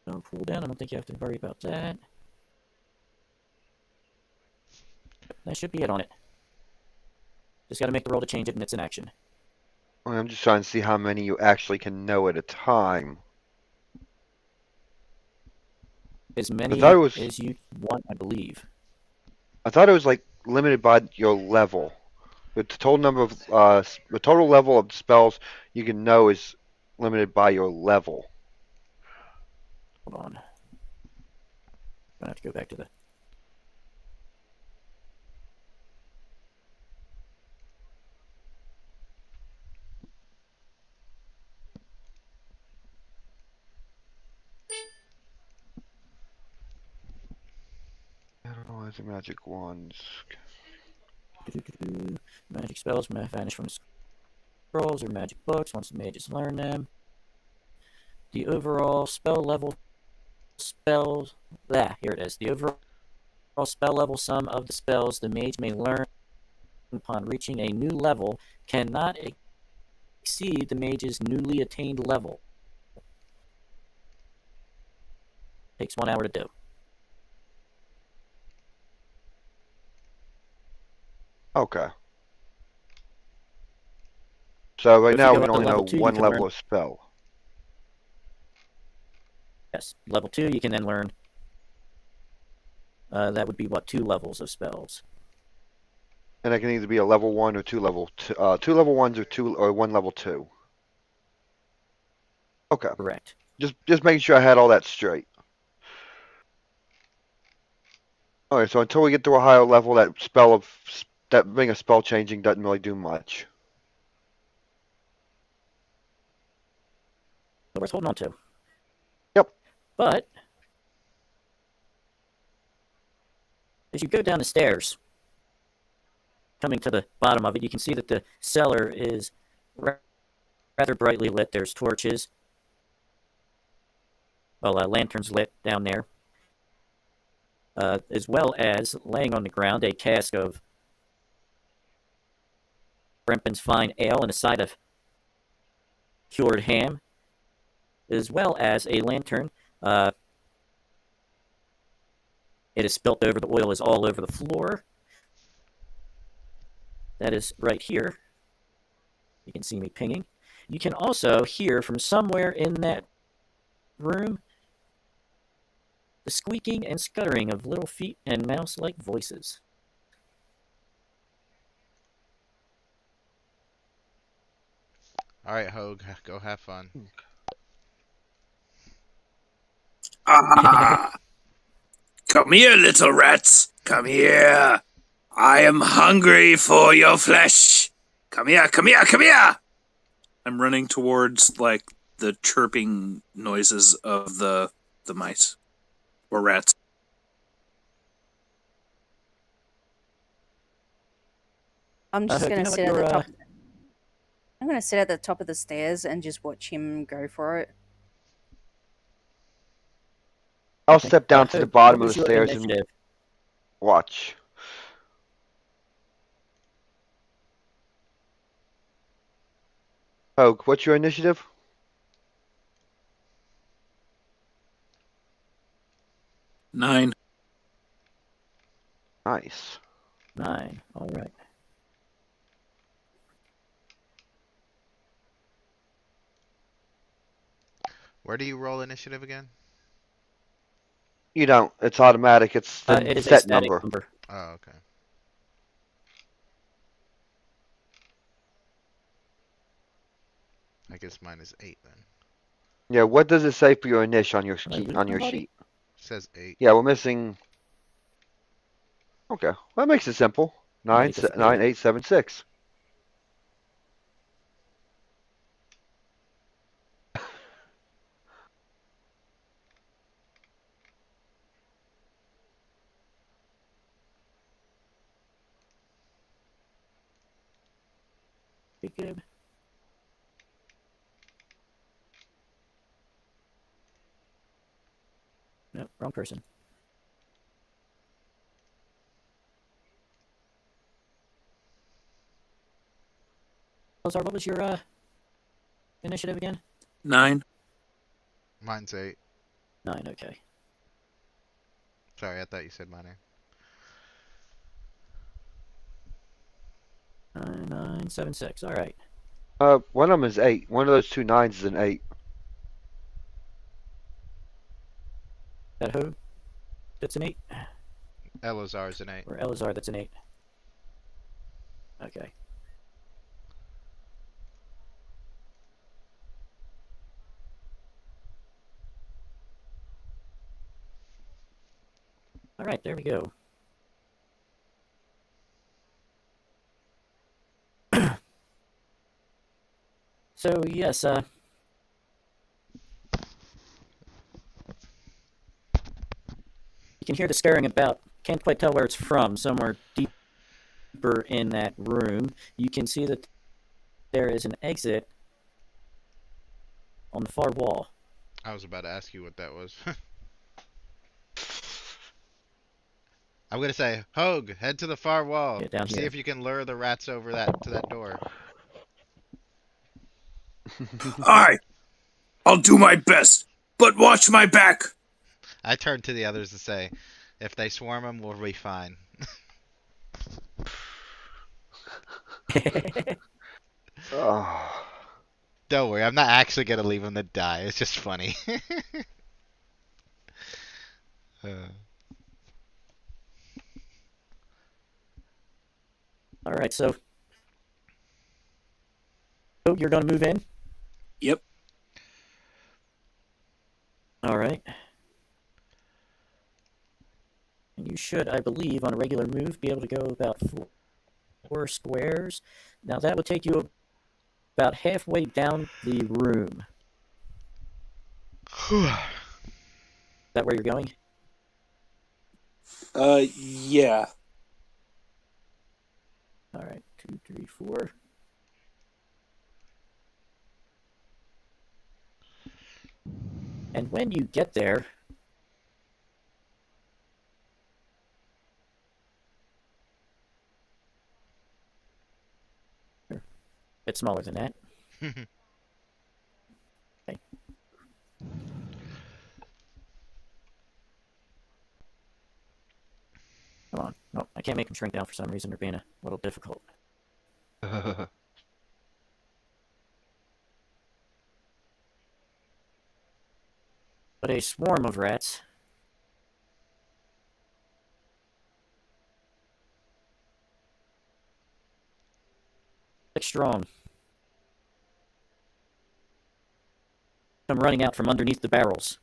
No cooldown. I don't think you have to worry about that. That should be it on it. Just got to make the roll to change it, and it's an action. I'm just trying to see how many you actually can know at a time. As many as you want, I believe. I thought it was like limited by your level. The total number of the total level of spells you can know is limited by your level. Hold on. I'm gonna have to go back to the. I don't know, the magic wands. Magic spells vanish from scrolls or magic books once the mages learn them. The overall spell level here it is. The overall spell level sum of the spells the mage may learn upon reaching a new level cannot exceed the mage's newly attained level. Takes 1 hour to do. Okay. So right If now you we go can up to only know level 2, you one can level learn. of spell. Yes, level 2, you can then learn. That would be what, 2 levels of spells. And it can either be a level 1 or 2 level 2 level 1s or 1 level 2. Okay. Correct. Just making sure I had all that straight. Alright, so until we get to a higher level, that being a spell changing doesn't really do much. So worth holding on to. Yep. But as you go down the stairs, coming to the bottom of it, you can see that the cellar is rather brightly lit. There's torches. Well, lanterns lit down there. As well as laying on the ground a cask of Brempin's fine ale and a side of cured ham, as well as a lantern. It is spilt over. The oil is all over the floor. That is right here. You can see me pinging. You can also hear from somewhere in that room the squeaking and scuttering of little feet and mouse-like voices. All right, Hogue, go have fun. Ah! Come here, little rats. Come here. I am hungry for your flesh. Come here, come here, come here. I'm running towards like the chirping noises of the mice or rats. I'm just You gonna know what, sit at the you're, top. I'm gonna sit at the top of the stairs and just watch him go for it. I'll Okay. step down to the What bottom of was the your stairs and initiative? watch. Hogue, what's your initiative? 9. Nice. 9. All right. Where do you roll initiative again? You don't. It's automatic. It's the It is a set static number. number. Oh, okay. I guess mine is 8 then. Yeah, what does it say for your niche on your Did I sheet? lose On your somebody? sheet? Says 8. Yeah, we're missing. Okay, well, that makes it simple. Somebody disappeared. 9876. Good. No, wrong person. Lazar, what was your initiative again? 9. Mine's 8. 9, okay. Sorry, I thought you said my name. 9976. All right. One of them is 8. One of those two nines is an 8. That who? That's an 8? Elazar's an 8. Or Elazar, that's an 8? Okay. All right, there we go. So, yes, you can hear the scurrying about. Can't quite tell where it's from. Somewhere deeper in that room. You can see that there is an exit on the far wall. I was about to ask you what that was. I'm gonna say, Hogue, head to the far wall. Yeah, down See here. if you can lure the rats over that to that door. Alright, I'll do my best, but watch my back. I turned to the others to say, if they swarm him, we'll be fine. Oh. Don't worry, I'm not actually gonna leave him to die. It's just funny. All right, so you're going to move in? Yep. All right. And you should, I believe, on a regular move, be able to go about 4 squares. Now, that would take you about halfway down the room. Is that where you're going? Yeah. All right, 2, 3, 4. And when you get there, a bit smaller than that. Okay. Come on. No, I can't make them shrink down for some reason. They're being a little difficult. But a swarm of rats. Strong. Come running out from underneath the barrels.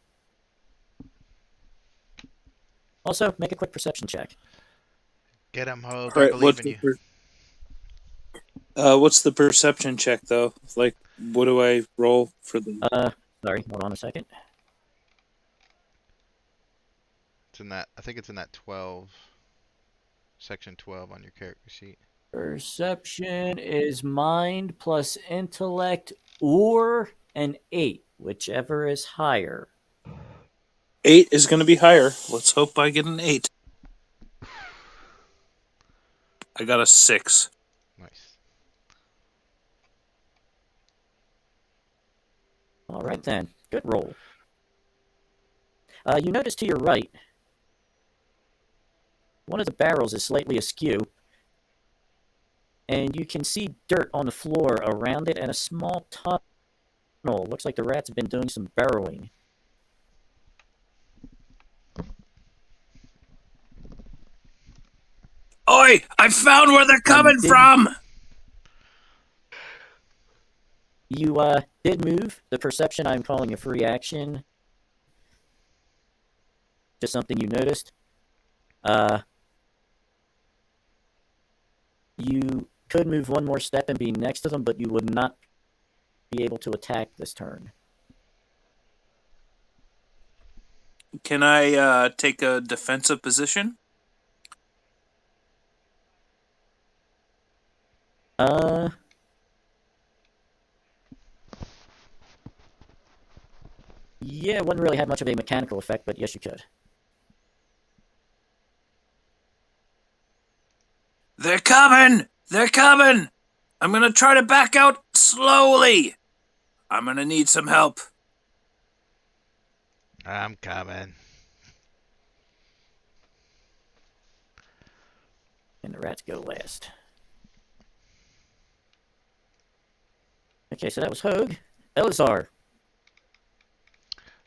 Also, make a quick perception check. Get him, Hogue. I Alright, believe in you. what's the perception check, though? Like, what do I roll for the... Sorry, hold on a second. It's in that. I think it's in that 12, section 12 on your character sheet. Perception is mind plus intellect or an 8, whichever is higher. 8 is going to be higher. Let's hope I get an 8. I got a 6. Nice. All right then, good roll. You notice to your right, one of the barrels is slightly askew, and you can see dirt on the floor around it and a small tunnel. Looks like the rats have been doing some burrowing. Oi! I found where they're coming from! You did move. The perception I'm calling a free action. Just something you noticed. You could move one more step and be next to them, but you would not be able to attack this turn. Can I take a defensive position? Yeah, it wouldn't really have much of a mechanical effect, but yes, you could. They're coming! They're coming! I'm gonna try to back out slowly. I'm gonna need some help. I'm coming. And the rats go last. Okay, so that was Hogue. Elazar.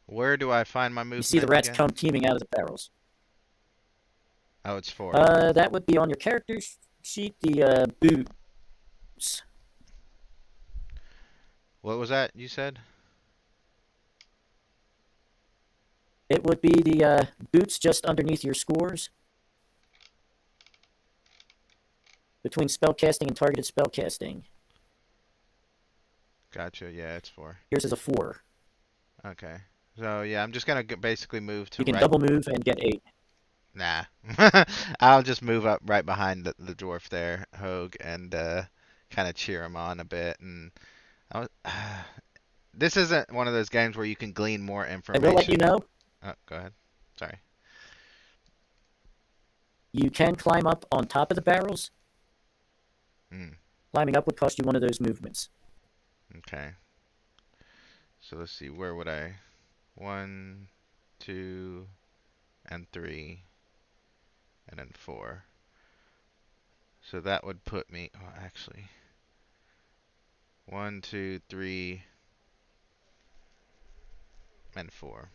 Where do I find my movement? You see the rats again? come teeming out of the barrels. Oh, it's 4. That would be on your character sheet, the boots. What was that you said? It would be the boots just underneath your scores. Between spellcasting and targeted spellcasting. Gotcha. Yeah, it's 4. Yours is a 4. Okay. So yeah, I'm just gonna basically move to You can right. double move and get 8. Nah. I'll just move up right behind the dwarf there, Hogue, and kind of cheer him on a bit. And I was, this isn't one of those games where you can glean more I information. will let you know. Oh, go ahead. Sorry. You can climb up on top of the barrels. Climbing up would cost you one of those movements. Okay. So let's see. Where would I? 1, 2, and 3, and then 4. So that would put me. Oh, actually. 1, 2, 3, and 4.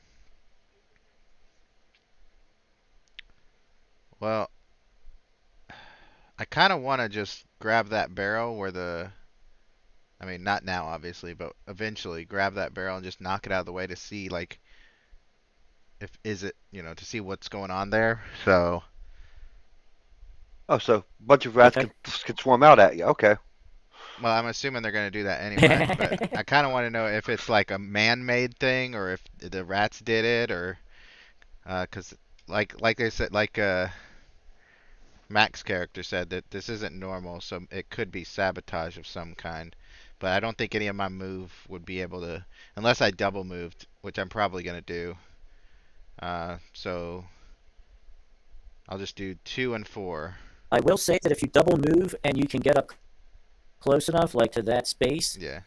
Well, I kind of want to just grab that barrel where the. I mean, not now, obviously, but eventually grab that barrel and just knock it out of the way to see, like, if is it, to see what's going on there. So. Oh, so a bunch of rats Okay. can swarm out at you. Okay. Well, I'm assuming they're going to do that anyway, but I kind of want to know if it's like a man-made thing or if the rats did it, or because like I said, like Mac's character said that this isn't normal, so it could be sabotage of some kind. But I don't think any of my move would be able to, unless I double moved, which I'm probably going to do. So I'll just do 2 and 4. I will say that if you double move and you can get up close enough, like to that space, Yeah.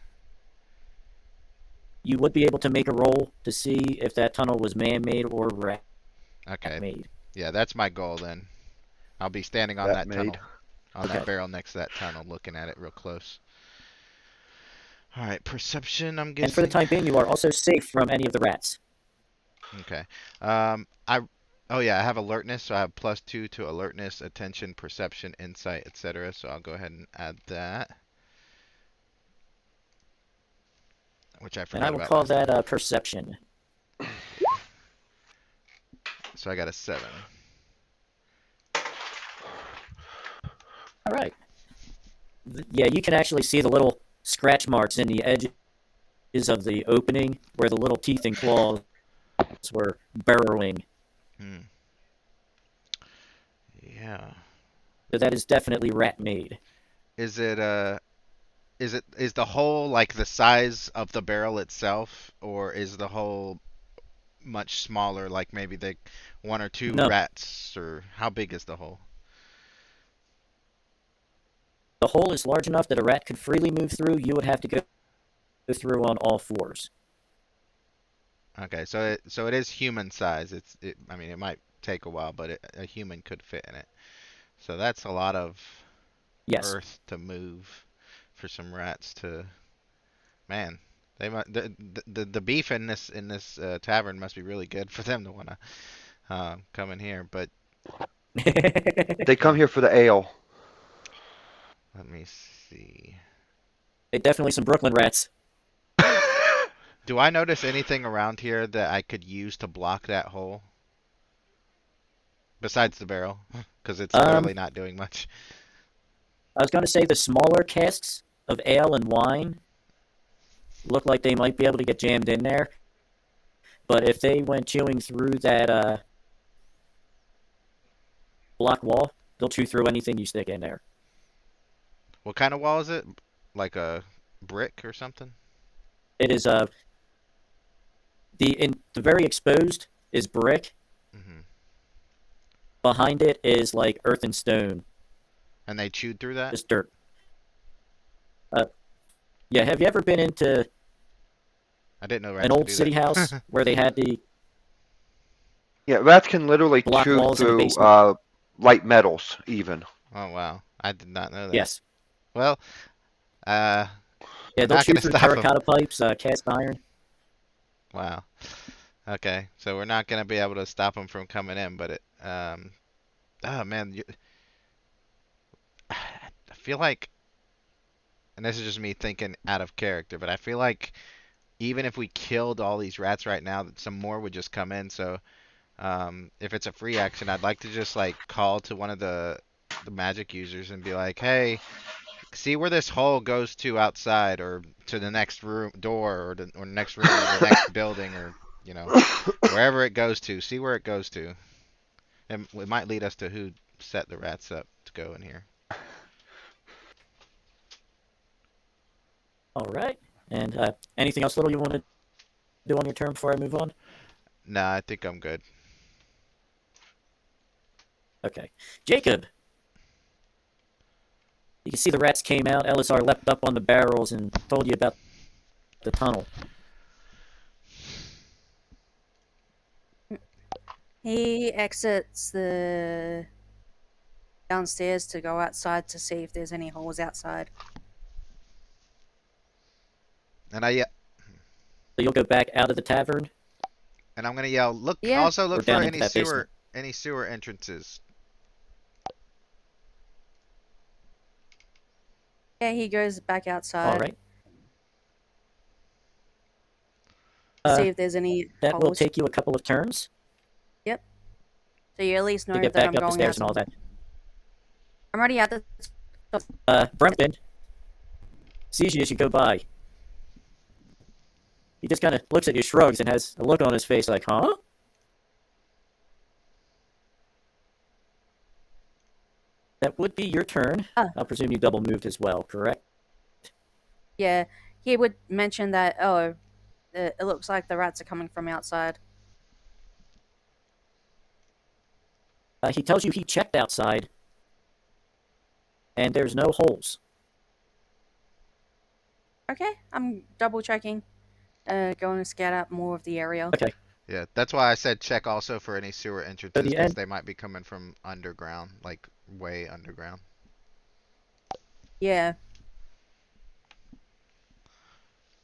you would be able to make a roll to see if that tunnel was man-made or rat-made. Okay. Yeah, that's my goal then. I'll be standing on that tunnel, on that barrel next to that tunnel, looking at it real close. All right, perception. I'm guessing. And for the time being, you are also safe from any of the rats. Okay. Oh yeah, I have alertness, so I have +2 to alertness, attention, perception, insight, etc. So I'll go ahead and add that, which I forgot about. And I will call that perception. So I got a 7. All right. Yeah, you can actually see the little scratch marks in the edges of the opening where the little teeth and claws were burrowing. Yeah. So that is definitely rat-made. Is the hole like the size of the barrel itself, or is the hole much smaller, like maybe the 1 or 2 rats, or how big is the hole? The hole is large enough that a rat could freely move through. You would have to go through on all 4s. Okay, so it is human size. I mean, it might take a while, but a human could fit in it. So that's a lot of earth to move for some rats to. Man, they might, the beef in this tavern must be really good for them to want to come in here. But they come here for the ale. Let me see. They definitely some Brooklyn rats. Do I notice anything around here that I could use to block that hole? Besides the barrel, because it's literally not doing much. I was going to say the smaller casks of ale and wine look like they might be able to get jammed in there. But if they went chewing through that block wall, they'll chew through anything you stick in there. What kind of wall is it? Like a brick or something? It is the very exposed is brick. Hmm. Behind it is like earth and stone, And they chewed through that? just dirt. Yeah, have you ever been into I didn't know rats an could old do city that. house where they had the Yeah, rats can literally block chew walls in the through basement? light metals, even. Oh wow, I did not know that. Yes. Well, Yeah, we're they'll not chew gonna through stop them. terracotta pipes, cast iron. Wow. Okay, so we're not gonna be able to stop them from coming in, but oh man, I feel like, and this is just me thinking out of character, but I feel like even if we killed all these rats right now, that some more would just come in. So, if it's a free action, I'd like to just like call to one of the magic users and be like, hey, see where this hole goes to outside, or to the next room door, or next room, or the next building, or wherever it goes to. See where it goes to, and it might lead us to who set the rats up to go in here. All right. And anything else little you want to do on your turn before I move on? Nah, I think I'm good. Okay. Jacob. You can see the rats came out. Elazar leapt up on the barrels and told you about the tunnel. He exits the downstairs to go outside to see if there's any holes outside. And I So you'll go back out of the tavern? and I'm gonna yell, look! Yeah. Also Or look for down into that basement? any sewer entrances. Yeah, he goes back outside. All right. See if there's any That will holes. take you a couple of turns Yep. So you at least know to get that back I'm up the going stairs and all outside. that. I'm already at the. Brempton sees you as you go by. He just kind of looks at you, shrugs, and has a look on his face like, huh? That would be your turn. I'll presume you double moved as well, correct? Yeah, he would mention that. Oh, it looks like the rats are coming from outside. He tells you he checked outside, and there's no holes. Okay, I'm double checking. Going to scout out more of the area. Okay. Yeah, that's why I said check also for any sewer entrances, because end. they might be coming from underground, like way underground. Yeah.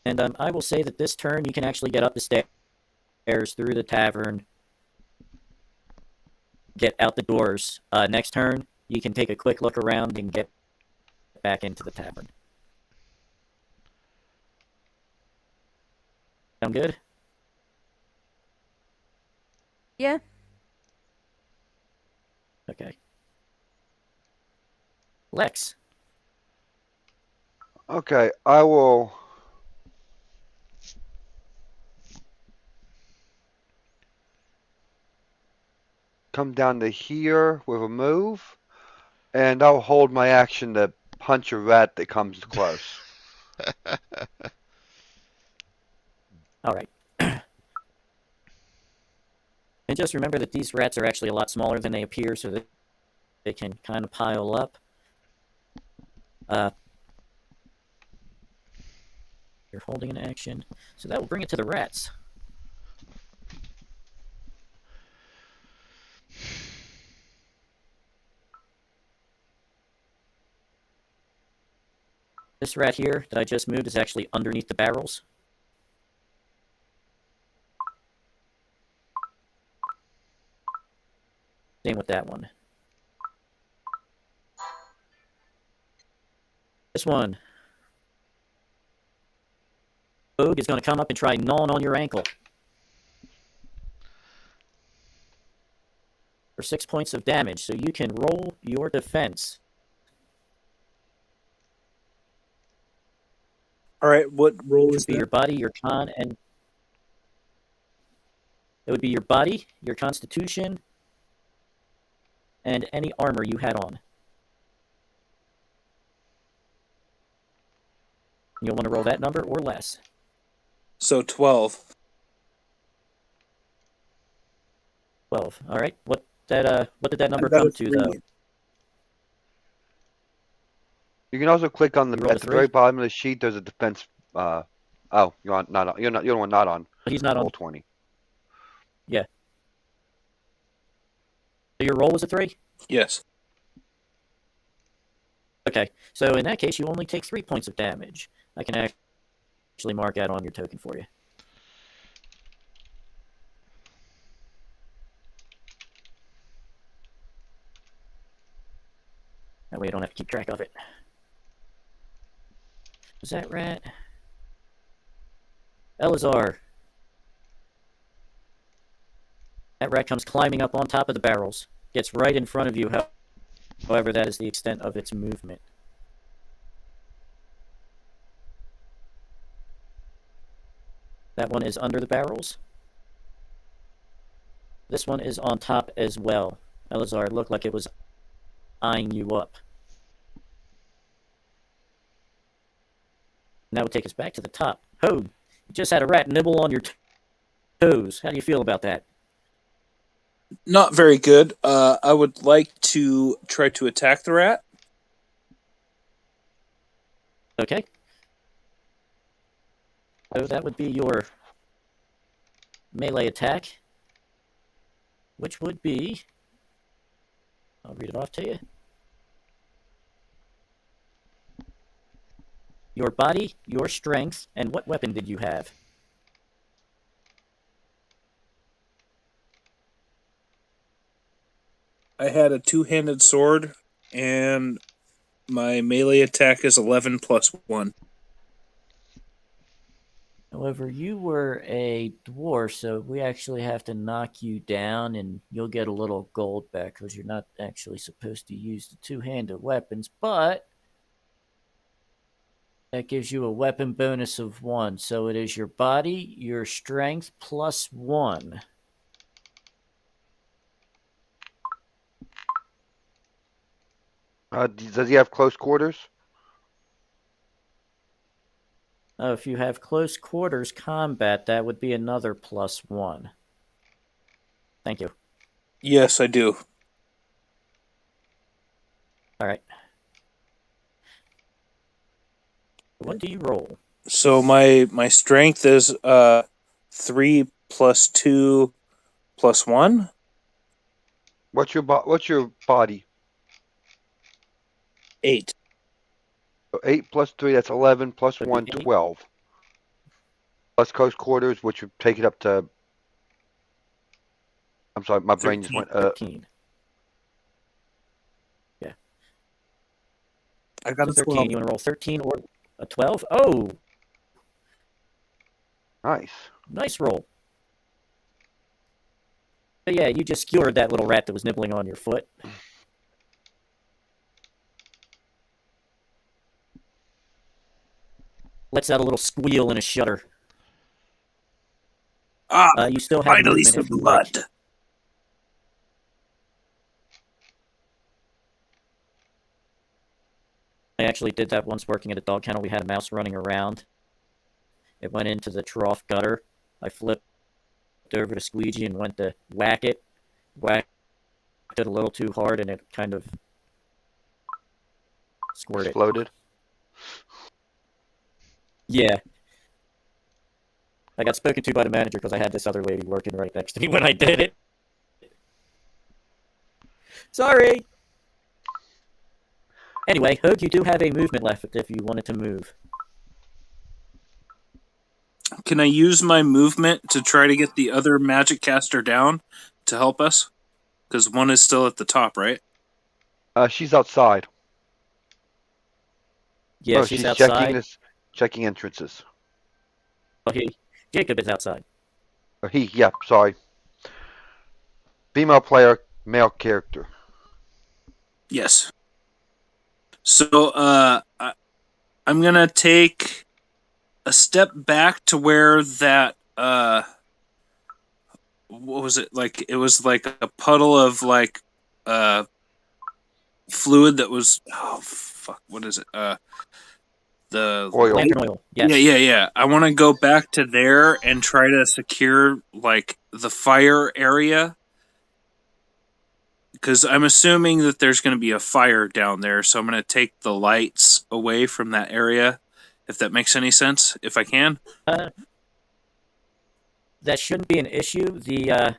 And I will say that this turn you can actually get up the stairs through the tavern, get out the doors. Next turn, you can take a quick look around and get back into the tavern. Sound good? Yeah. Okay. Lex. Okay, I will come down to here with a move, and I'll hold my action to punch a rat that comes close. All right. And just remember that these rats are actually a lot smaller than they appear, so that they can kind of pile up. You're holding an action, so that will bring it to the rats. This rat here that I just moved is actually underneath the barrels. Same with that one. This one. Rogue is going to come up and try gnawing on your ankle. For 6 points of damage, so you can roll your defense. All right, what role Which is would be that? your body, your con, and it would be your body, your constitution, and any armor you had on. You'll want to roll that number or less. So 12. 12. All right. What did that number I got come a to 3. though? You can also click on You the rolled at a the 3? very bottom of the sheet. There's a defense. Oh, you're on, not on. You're the one not on. But he's not Roll on. 20. Yeah. So your roll was a 3? Yes. Okay. So in that case, you only take 3 points of damage. I can actually mark that on your token for you. That way you don't have to keep track of it. Was that rat? Elazar. That rat comes climbing up on top of the barrels. Gets right in front of you. However, that is the extent of its movement. That one is under the barrels. This one is on top as well. Elazar, it looked like it was eyeing you up. And that would take us back to the top. Hogue, you just had a rat nibble on your toes. How do you feel about that? Not very good. I would like to try to attack the rat. Okay. So that would be your melee attack, which would be... I'll read it off to you. Your body, your strength, and what weapon did you have? I had a 2-handed sword, and my melee attack is 11 plus 1. However, you were a dwarf, so we actually have to knock you down, and you'll get a little gold back because you're not actually supposed to use the two-handed weapons, but that gives you a weapon bonus of 1. So it is your body, your strength, plus 1. Does he have close quarters? If you have close quarters combat, that would be another plus 1. Thank you. Yes, I do. All right. What do you roll? So my strength is 3 plus 2 plus 1. What's your body? 8. So 8 plus 3, that's 11, plus Would be 1, 8. 12. Plus close quarters, which would take it up to... I'm sorry, my brain just 13. went... 13. Yeah. I got So a 13. 12. You want to roll 13 or a 12? Oh, Nice. nice roll. But yeah, you just skewered that little rat that was nibbling on your foot. Lets out a little squeal and a shudder. You still have Finally movement some if you like. blood. I actually did that once working at a dog kennel. We had a mouse running around. It went into the trough gutter. I flipped over to Squeegee and went to whack it. Whacked it a little too hard and it kind of squirted. Exploded. Yeah. I got spoken to by the manager because I had this other lady working right next to me when I did it. Sorry! Anyway, Hogue, you do have a movement left if you wanted to move. Can I use my movement to try to get the other magic caster down to help us? Because one is still at the top, right? She's outside. Yeah, Oh, she's she's outside. checking entrances. Oh, Jacob is outside. Or he, yeah, sorry. Female player, male character. Yes. So, I'm gonna take a step back to where that what was it like? It was like a puddle of like fluid that was fuck. What is it? The Oil. Lantern oil. Yes. Yeah. I want to go back to there and try to secure like the fire area because I'm assuming that there's going to be a fire down there. So I'm going to take the lights away from that area, if that makes any sense, if I can. That shouldn't be an issue. The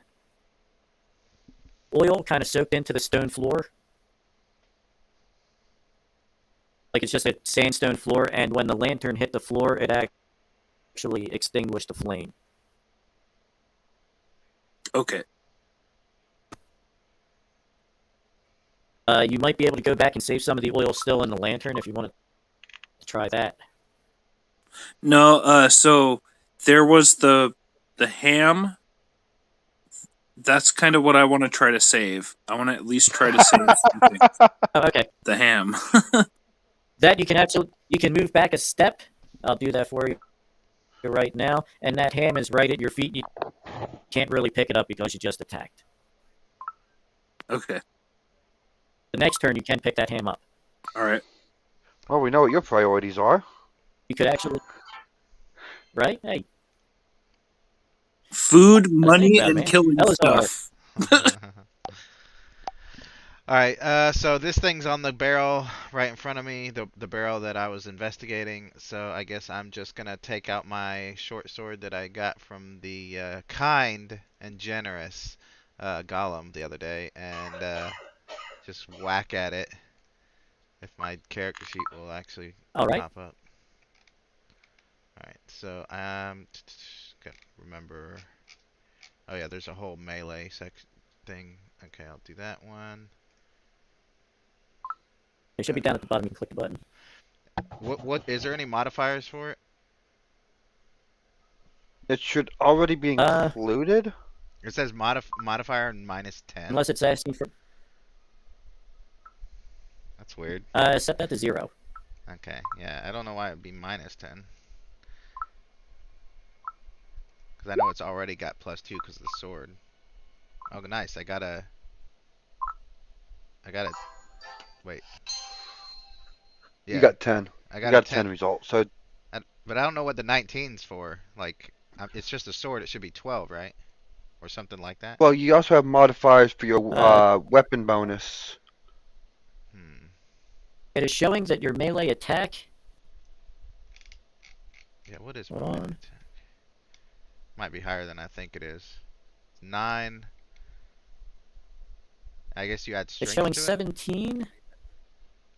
oil kind of soaked into the stone floor. Like it's just a sandstone floor, and when the lantern hit the floor, it actually extinguished the flame. Okay. You might be able to go back and save some of the oil still in the lantern if you want to try that. No, so there was the ham. That's kind of what I want to try to save. I want to at least try to save something. Oh, okay. The ham. That you can move back a step. I'll do that for you right now. And that ham is right at your feet. You can't really pick it up because you just attacked. Okay. The next turn you can pick that ham up. All right. Well, we know what your priorities are. You could actually, right? Hey, Food, money, about it, and man. killing That was stuff. All right, so this thing's on the barrel right in front of me, the barrel that I was investigating. So I guess I'm just gonna take out my short sword that I got from the kind and generous golem the other day, and just whack at it. If my character sheet will actually All right. pop up. All right, so gotta remember. Oh yeah, there's a whole melee section thing. Okay, I'll do that one. It should be down at the bottom. You can click the button. What is there any modifiers for it? It should already be included. It says modifier -10. Unless it's asking for. That's weird. Set that to 0. Okay, yeah, I don't know why it'd be -10. Because I know it's already got +2 because of the sword. Oh, nice. I got a. Wait. Yeah, You got 10. I You got got a 10 results. So but I don't know what the 19's for. Like, it's just a sword. It should be 12, right? Or something like that. well, you also have modifiers for your weapon bonus. It is showing that your melee attack. Yeah, what is my Hold melee on. attack? Might be higher than I think it is. 9. I guess you add strength It's showing to it? 17.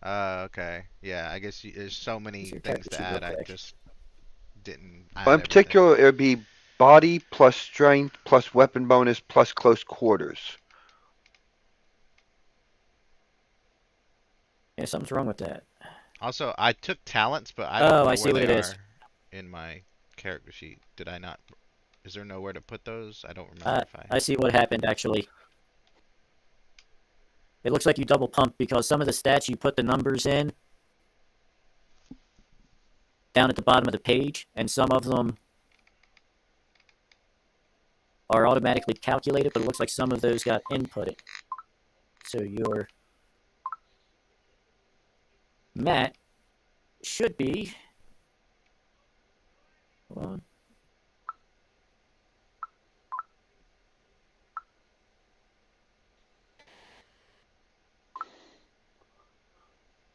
Okay. Yeah, I guess there's so many What's your things to character sheet add. real I quick? just didn't add Well, in everything. particular, it would be body plus strength plus weapon bonus plus close quarters. Yeah, something's wrong with that. Also, I took talents, but I don't Oh, know I see where what they it are is. in my character sheet. Did I not? Is there nowhere to put those? I don't remember if I see what happened, actually. It looks like you double pumped because some of the stats you put the numbers in down at the bottom of the page, and some of them are automatically calculated, but it looks like some of those got inputted. So your mat should be. Hold on.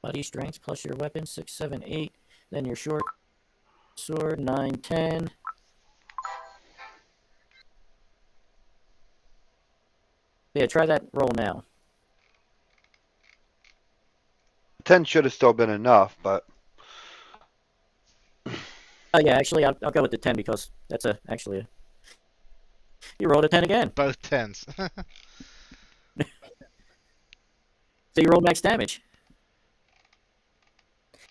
Body strength plus your weapon 6, 7, 8. Then your short sword 9, 10. Yeah, try that roll now. 10 should have still been enough, but Oh yeah, actually, I'll go with the 10 because that's actually a. You rolled a 10 again. both 10s. So you rolled max damage.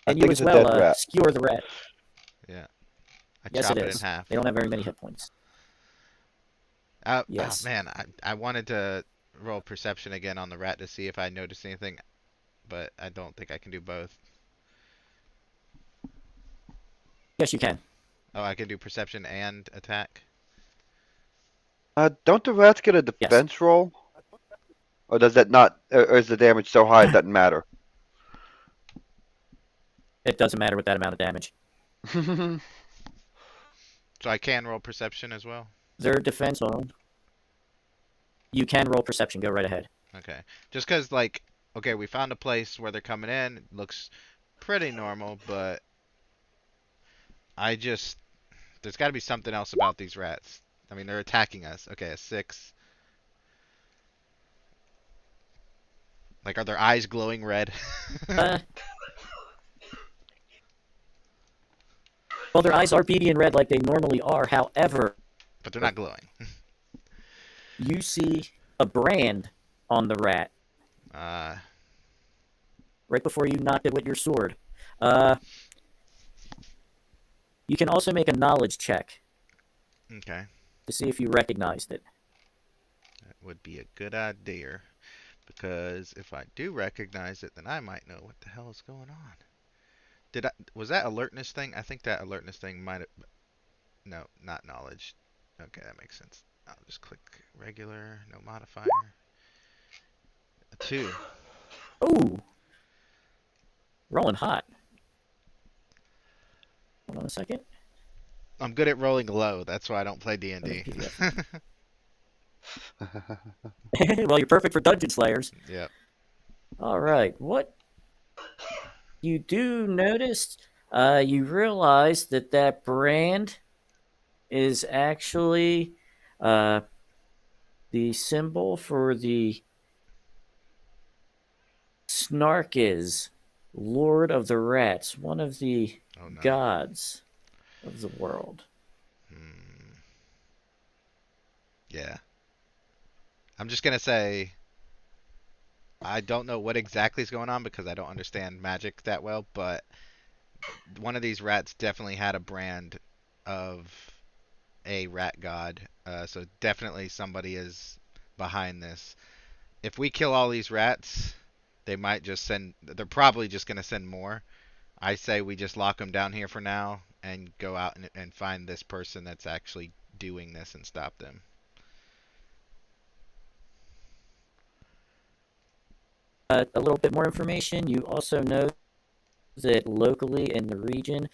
I And think you it's as a well dead rat. skewer the rat. Yeah. I Yes, chop it it in is. half. They don't have very many hit points. Oh Yes. man, I wanted to roll perception again on the rat to see if I noticed anything, but I don't think I can do both. Yes, you can. Oh, I can do perception and attack. Don't the rats get a Yes. defense roll? Or does that not? Or is the damage so high it doesn't matter? It doesn't matter with that amount of damage. So I can roll perception as well. Their defense on. You can roll perception. Go right ahead. Okay. Just because, like, okay, we found a place where they're coming in. It looks pretty normal, but there's got to be something else about these rats. I mean, they're attacking us. Okay, a 6. Like, are their eyes glowing red? Well, their eyes are beady and red like they normally are. However, But they're not glowing. you see a brand on the rat Uh, right before you knocked it with your sword. You can also make a knowledge check okay. to see if you recognized it. That would be a good idea. Because if I do recognize it, then I might know what the hell is going on. Was that alertness thing? I think that alertness thing might have... No, not knowledge. Okay, that makes sense. I'll just click regular, no modifier. A 2. Ooh, rolling hot. Hold on a second. I'm good at rolling low. That's why I don't play D&D. Well, you're perfect for Dungeon Slayers. Yep. All right. What you do notice, you realize that brand is actually the symbol for the Snark Lord of the Rats, one of the gods of the world. Yeah. I'm just going to say I don't know what exactly is going on because I don't understand magic that well, but one of these rats definitely had a brand of a rat god. So definitely somebody is behind this. If we kill all these rats, they might just send... They're probably just going to send more. I say we just lock them down here for now and go out and find this person that's actually doing this and stop them. A little bit more information. You also know that locally in the region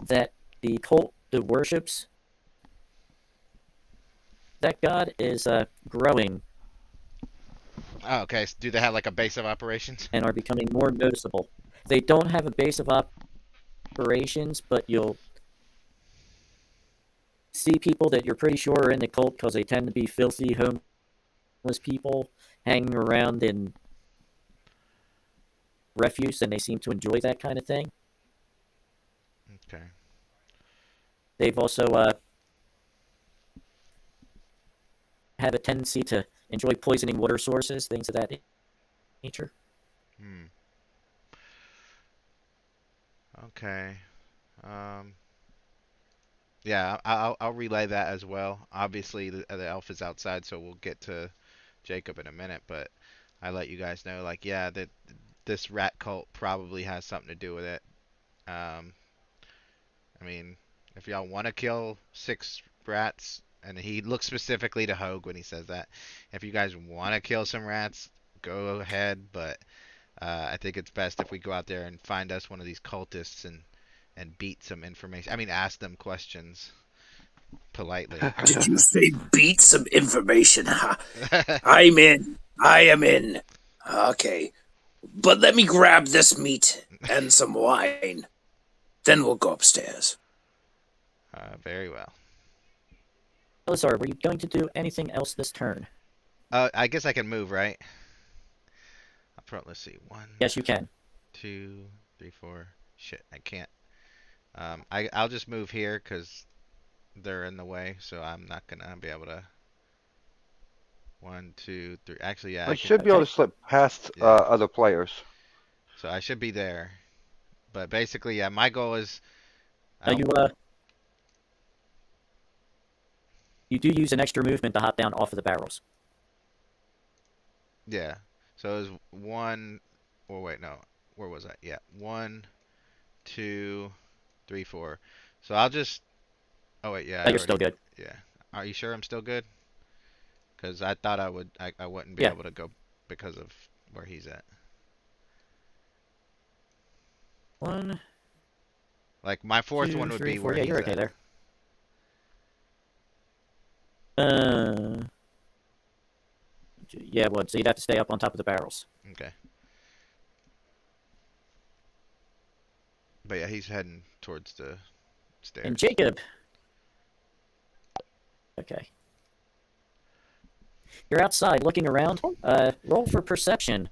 that the cult that worships that god is growing. Oh, okay. So do they have like a base of operations? And are becoming more noticeable. They don't have a base of operations, but you'll see people that you're pretty sure are in the cult because they tend to be filthy, homeless people hanging around in refuse, and they seem to enjoy that kind of thing. Okay. They've also have a tendency to enjoy poisoning water sources, things of that nature. Okay. Yeah, I'll relay that as well. Obviously, the elf is outside, so we'll get to Jacob in a minute. But I let you guys know, like, yeah, that this rat cult probably has something to do with it. I mean, if y'all want to kill 6 rats, and he looks specifically to Hogue when he says that. If you guys want to kill some rats, go ahead. But I think it's best if we go out there and find us one of these cultists and beat some information. I mean, ask them questions politely. Did you say beat some information? I'm in. I am in. Okay. But let me grab this meat and some wine. Then we'll go upstairs. Very well. Elazar, were you going to do anything else this turn? I guess I can move, right? Let's see. 1. Yes, you can. 2, 3, 4. Shit, I can't. I'll just move here because they're in the way, so I'm not gonna be able to. 1, 2, 3. Actually, yeah. I should be able to slip past other players. So I should be there. But basically, yeah, my goal is... You do use an extra movement to hop down off of the barrels. Yeah. So it was 1. Oh wait, no. Where was I? Yeah. 1, 2, 3, 4. So I'll just. Oh wait, yeah. Oh, you're still good. Yeah. Are you sure I'm still good? Because I thought I would. I wouldn't be Yeah. able to go because of where he's at. 1, Like my fourth 2, one would 3, be 4. where Yeah, he's you're okay at. there. Yeah, well, so you'd have to stay up on top of the barrels. Okay. But yeah, he's heading towards the stairs. And Jacob. Okay. You're outside looking around. Roll for perception.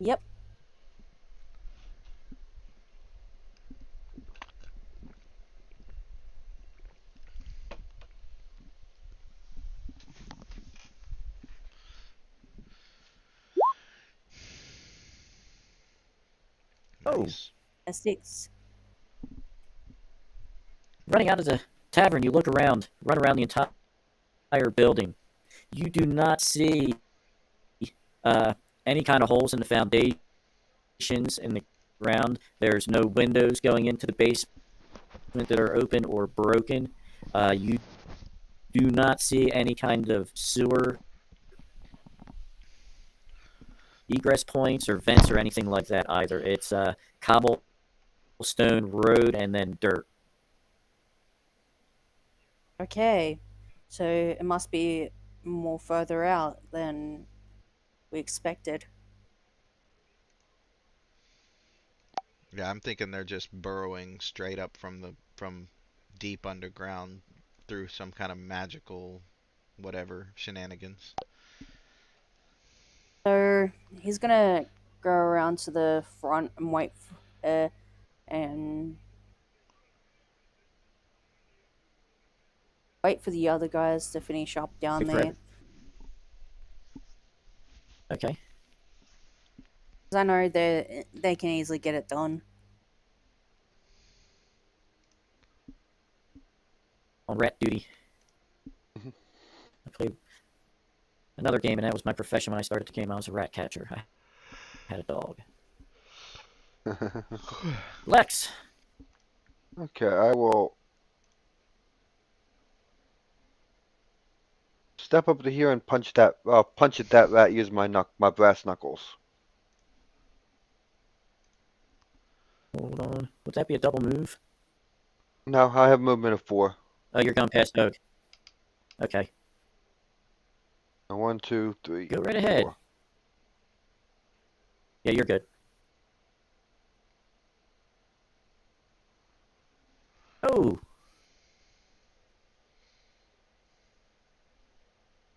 Yep. Nice. A 6. Running out of the tavern, you look around, run around the entire building. You do not see any kind of holes in the foundations in the ground. There's no windows going into the basement that are open or broken. You do not see any kind of sewer egress points or vents or anything like that either. It's a cobblestone road and then dirt. Okay. So it must be more further out than we expected. Yeah, I'm thinking they're just burrowing straight up from deep underground through some kind of magical whatever shenanigans. So he's gonna go around to the front and and wait for the other guys to finish up down Wait for there. it. Okay. Because I know they can easily get it done. On rat duty. I played another game, and that was my profession when I started the game. I was a rat catcher. I had a dog. Lex. Okay, I will step up to here and punch at that rat. Use my brass knuckles. Hold on. Would that be a double move? No, I have movement of 4. Oh, you're going past Doug. Okay. 1, 2, 3. Go right ahead. 4. Yeah, you're good. Oh.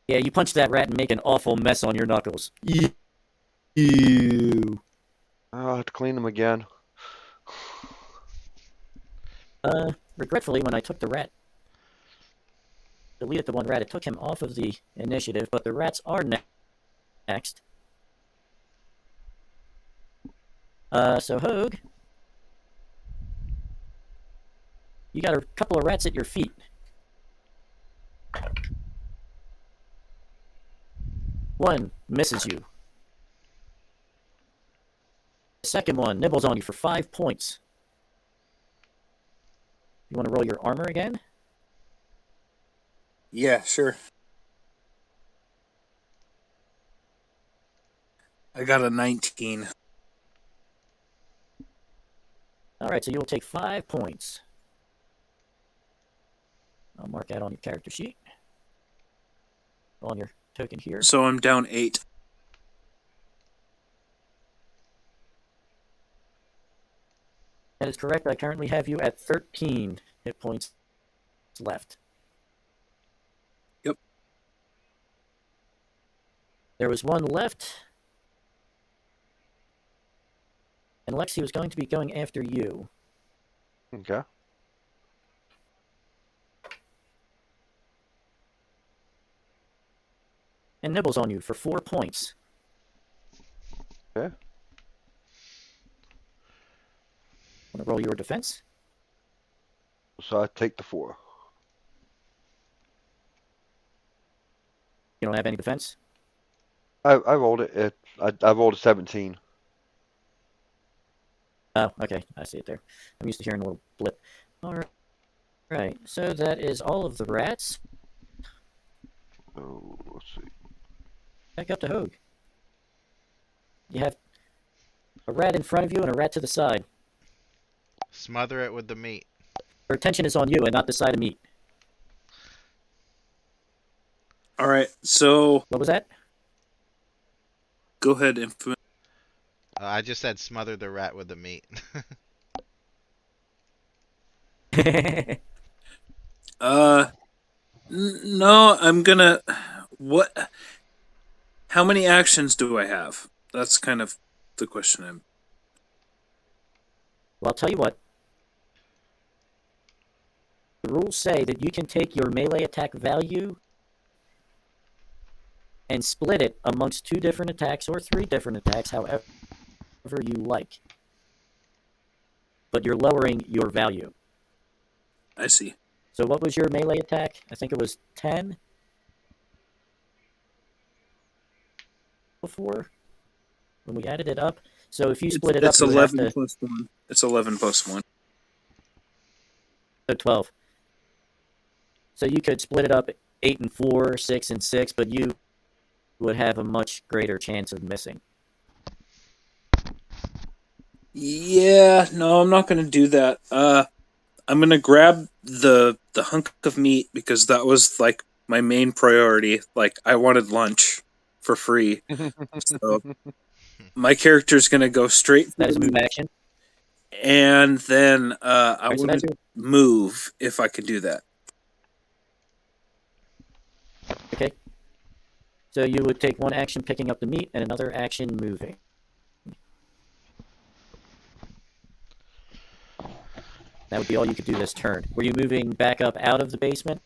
Yeah, you punch that rat and make an awful mess on your knuckles. Ew. I'll have to clean them again. Regretfully, when I took the rat, deleted the one rat, it took him off of the initiative, but the rats are next. So Hogue, you got a couple of rats at your feet. One misses you. The second one nibbles on you for 5 points. You want to roll your armor again? Yeah, sure. I got a 19. Alright, so you will take 5 points. I'll mark that on your character sheet. On your token here. So I'm down 8. That is correct. I currently have you at 13 hit points left. Yep. There was one left. And Lexi was going to be going after you. Okay. And nibbles on you for 4 points. Okay. Want to roll your defense? So I take the 4. You don't have any defense? I rolled it. I rolled a 17. Oh, okay. I see it there. I'm used to hearing a little blip. All right. So that is all of the rats. Oh, let's see. Back up to Hogue. You have a rat in front of you and a rat to the side. Smother it with the meat. Her attention is on you and not the side of meat. All right, so What was that? go ahead, Infamous. I just said smother the rat with the meat. No, I'm gonna. What? How many actions do I have? That's kind of the question. Well, I'll tell you what. The rules say that you can take your melee attack value and split it amongst 2 different attacks or 3 different attacks, however you like. But you're lowering your value. I see. So what was your melee attack? I think it was 10 before when we added it up. So if you split it up, It's you would have 11 to... plus 1. It's 11 plus 1. So 12. So you could split it up 8 and 4, 6 and 6, but you would have a much greater chance of missing. Yeah, no, I'm not gonna do that. I'm gonna grab the hunk of meat because that was like my main priority. Like I wanted lunch for free, so my character's gonna go straight for That is the a move meat, action. and then I Alright, so want that's to your... move if I could do that. Okay. So you would take one action picking up the meat and another action moving. That would be all you could do this turn. Were you moving back up out of the basement?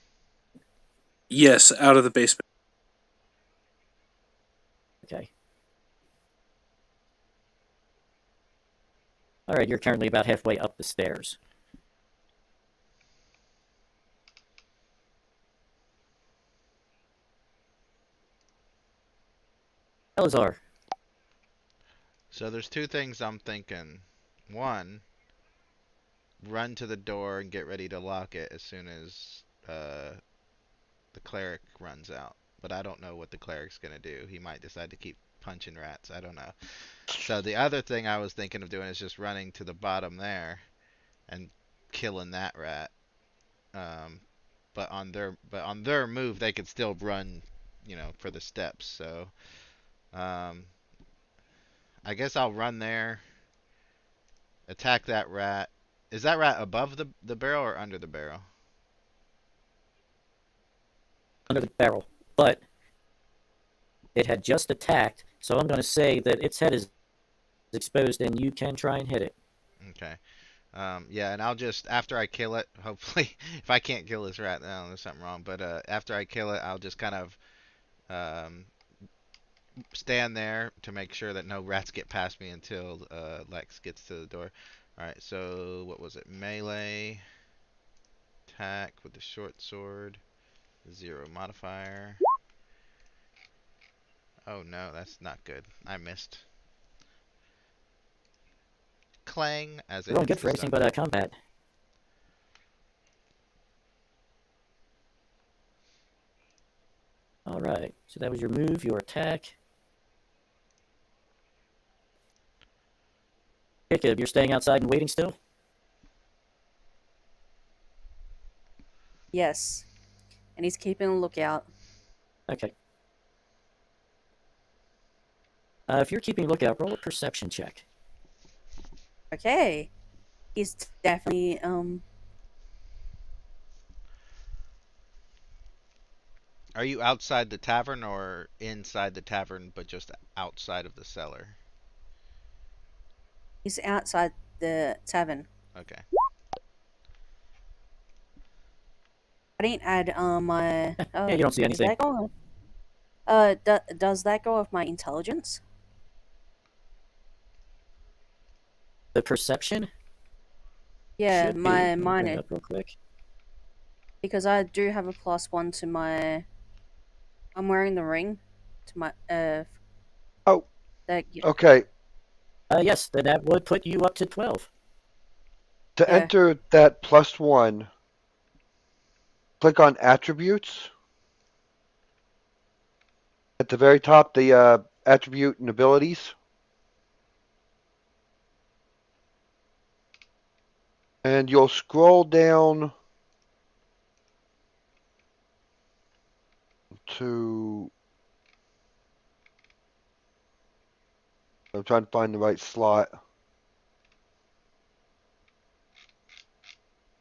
Yes, out of the basement. Okay. Alright, you're currently about halfway up the stairs. Elazar. So there's 2 things I'm thinking. One, run to the door and get ready to lock it as soon as the cleric runs out. But I don't know what the cleric's gonna do. He might decide to keep punching rats. I don't know. So the other thing I was thinking of doing is just running to the bottom there and killing that rat. But on their move, they could still run, for the steps. So I guess I'll run there, attack that rat. Is that rat above the barrel or under the barrel? Under the barrel. But it had just attacked, so I'm going to say that its head is exposed and you can try and hit it. Okay. Yeah, and I'll just, after I kill it, hopefully, if I can't kill this rat, then there's something wrong. But after I kill it, I'll just kind of stand there to make sure that no rats get past me until Lex gets to the door. Alright, so what was it? Melee, attack with the short sword, 0 modifier. Oh no, that's not good. I missed. Clang as it You're going hits good for the anything stun. but combat. Alright, so that was your move, your attack. Jacob, you're staying outside and waiting still? Yes. And he's keeping a lookout. Okay. If you're keeping a lookout, roll a perception check. Okay. He's definitely, Are you outside the tavern or inside the tavern but just outside of the cellar? he's outside the tavern. Okay. I didn't add, my... Yeah, you don't see does anything. that go... does that go with my intelligence? The perception? Yeah, Should be. my Let me bring it mine, up real quick. because I do have a +1 to my I'm wearing the ring to my Oh, that okay. Yes, then that would put you up to 12. To Yeah. enter that +1, click on Attributes. At the very top, the attribute and abilities. And you'll scroll down to... I'm trying to find the right slot.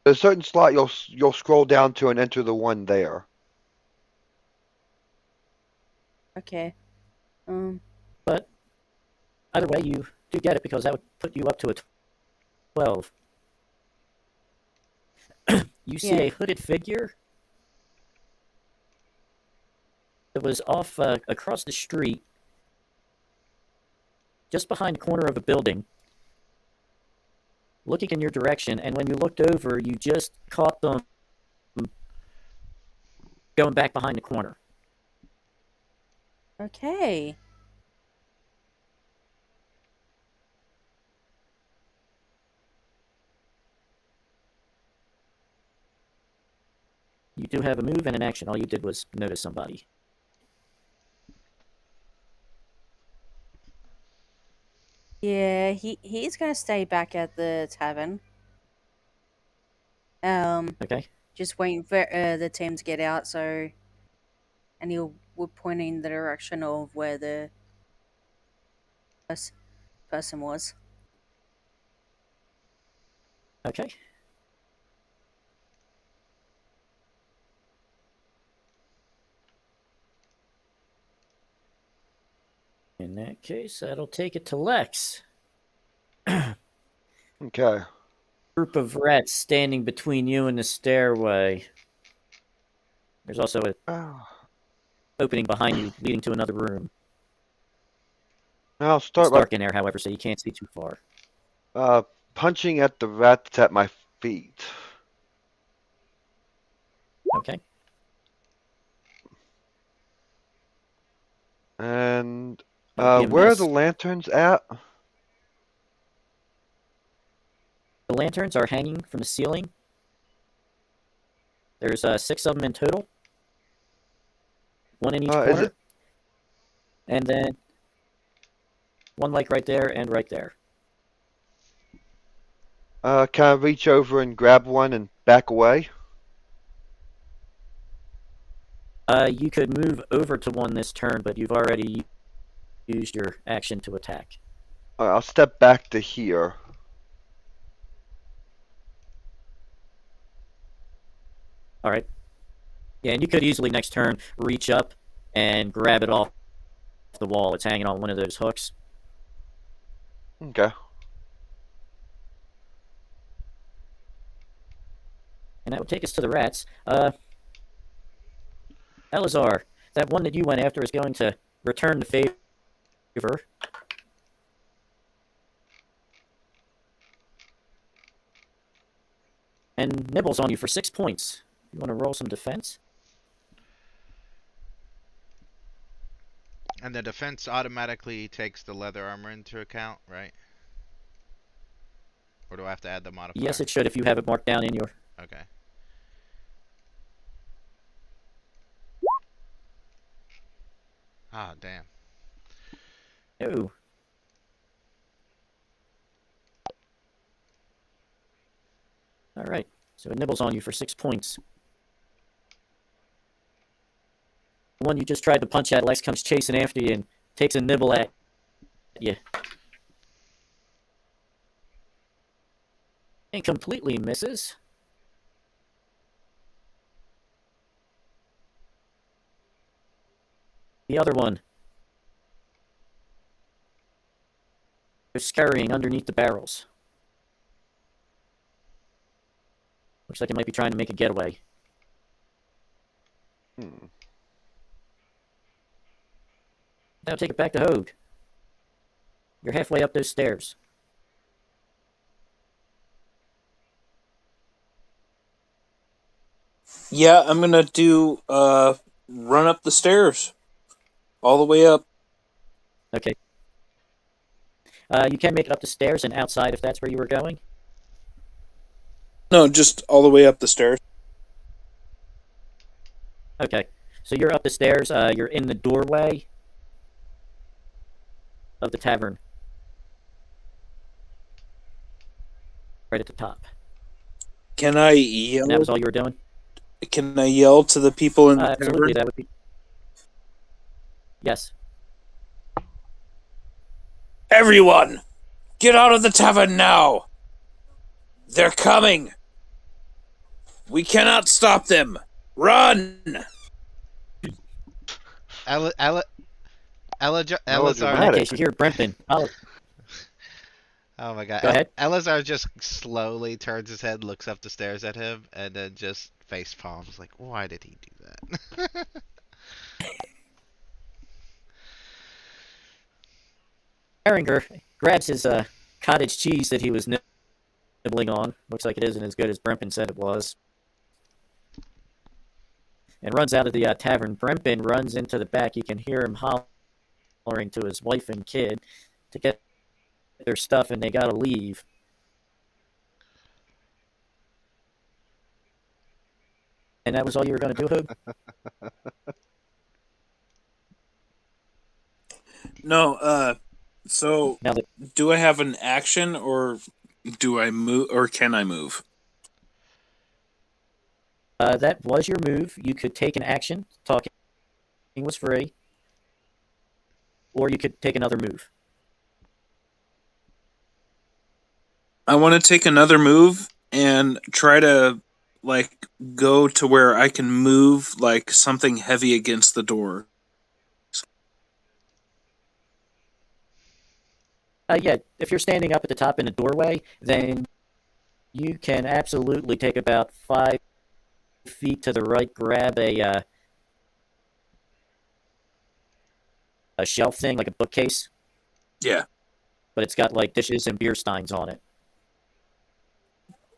There's a certain slot you'll scroll down to and enter the one there. Okay. But either way, you do get it because that would put you up to a 12. You see Yeah. a hooded figure that was off across the street, just behind the corner of a building, looking in your direction, and when you looked over, you just caught them going back behind the corner. Okay. You do have a move and an action. All you did was notice somebody. Yeah, he's gonna stay back at the tavern. Okay? Just waiting for the team to get out. So, and he'll will point in the direction of where the person was. Okay. In that case, that'll take it to Lex. Okay. Group of rats standing between you and the stairway. There's also an Oh. opening behind you leading to another room. I'll It's start dark in there, however, so you can't see too far. by punching at the rat that's at my feet. Okay. And That would be a where are the miss. lanterns at? The lanterns are hanging from the ceiling. There's 6 of them in total. 1 in each Is corner. it? And then 1 like right there and right there. Can I reach over and grab one and back away? You could move over to one this turn, but you've already used your action to attack. I'll step back to here. All right. Yeah, and you could easily next turn reach up and grab it off the wall. It's hanging on one of those hooks. Okay. And that would take us to the rats. Elazar, that one that you went after is going to return the favor. And nibbles on you for 6 points. You want to roll some defense? And the defense automatically takes the leather armor into account, right? Or do I have to add the modifier? Yes, it should if you have it marked down in your... Okay. Ah, damn. Oh. All right. So it nibbles on you for 6 points. The one you just tried to punch at, Lex comes chasing after you and takes a nibble at you. And completely misses. The other one is scurrying underneath the barrels. Looks like it might be trying to make a getaway. Now take it back to Hogue. You're halfway up those stairs. Yeah, I'm gonna do run up the stairs, all the way up. Okay. You can make it up the stairs and outside if that's where you were going. No, just all the way up the stairs. Okay. So you're up the stairs. You're in the doorway of the tavern. Right at the top. Can I And that was yell? all you were doing? Can I yell to the people in the Absolutely, tavern? that would be... Yes. Everyone, get out of the tavern now! They're coming! We cannot stop them! Run! Elazar. In that case, you hear Brempton. Oh my god. Go ahead. Elazar just slowly turns his head, looks up the stairs at him, and then just face palms. Like, why did he do that? Heringer grabs his cottage cheese that he was nibbling on. Looks like it isn't as good as Brempton said it was. And runs out of the tavern. Brempton runs into the back. You can hear him hollering to his wife and kid to get their stuff, and they gotta leave. And that was all you were going to do, Hoog? No, so Now do I have an action, or do I move, or can I move? that was your move. You could take an action. Talking was free. Or you could take another move. I want to take another move and try to, like, go to where I can move, like, something heavy against the door. Yeah, if you're standing up at the top in a doorway, then you can absolutely take about 5 feet to the right, grab a shelf thing, like a bookcase, Yeah. but it's got like dishes and beer steins on it.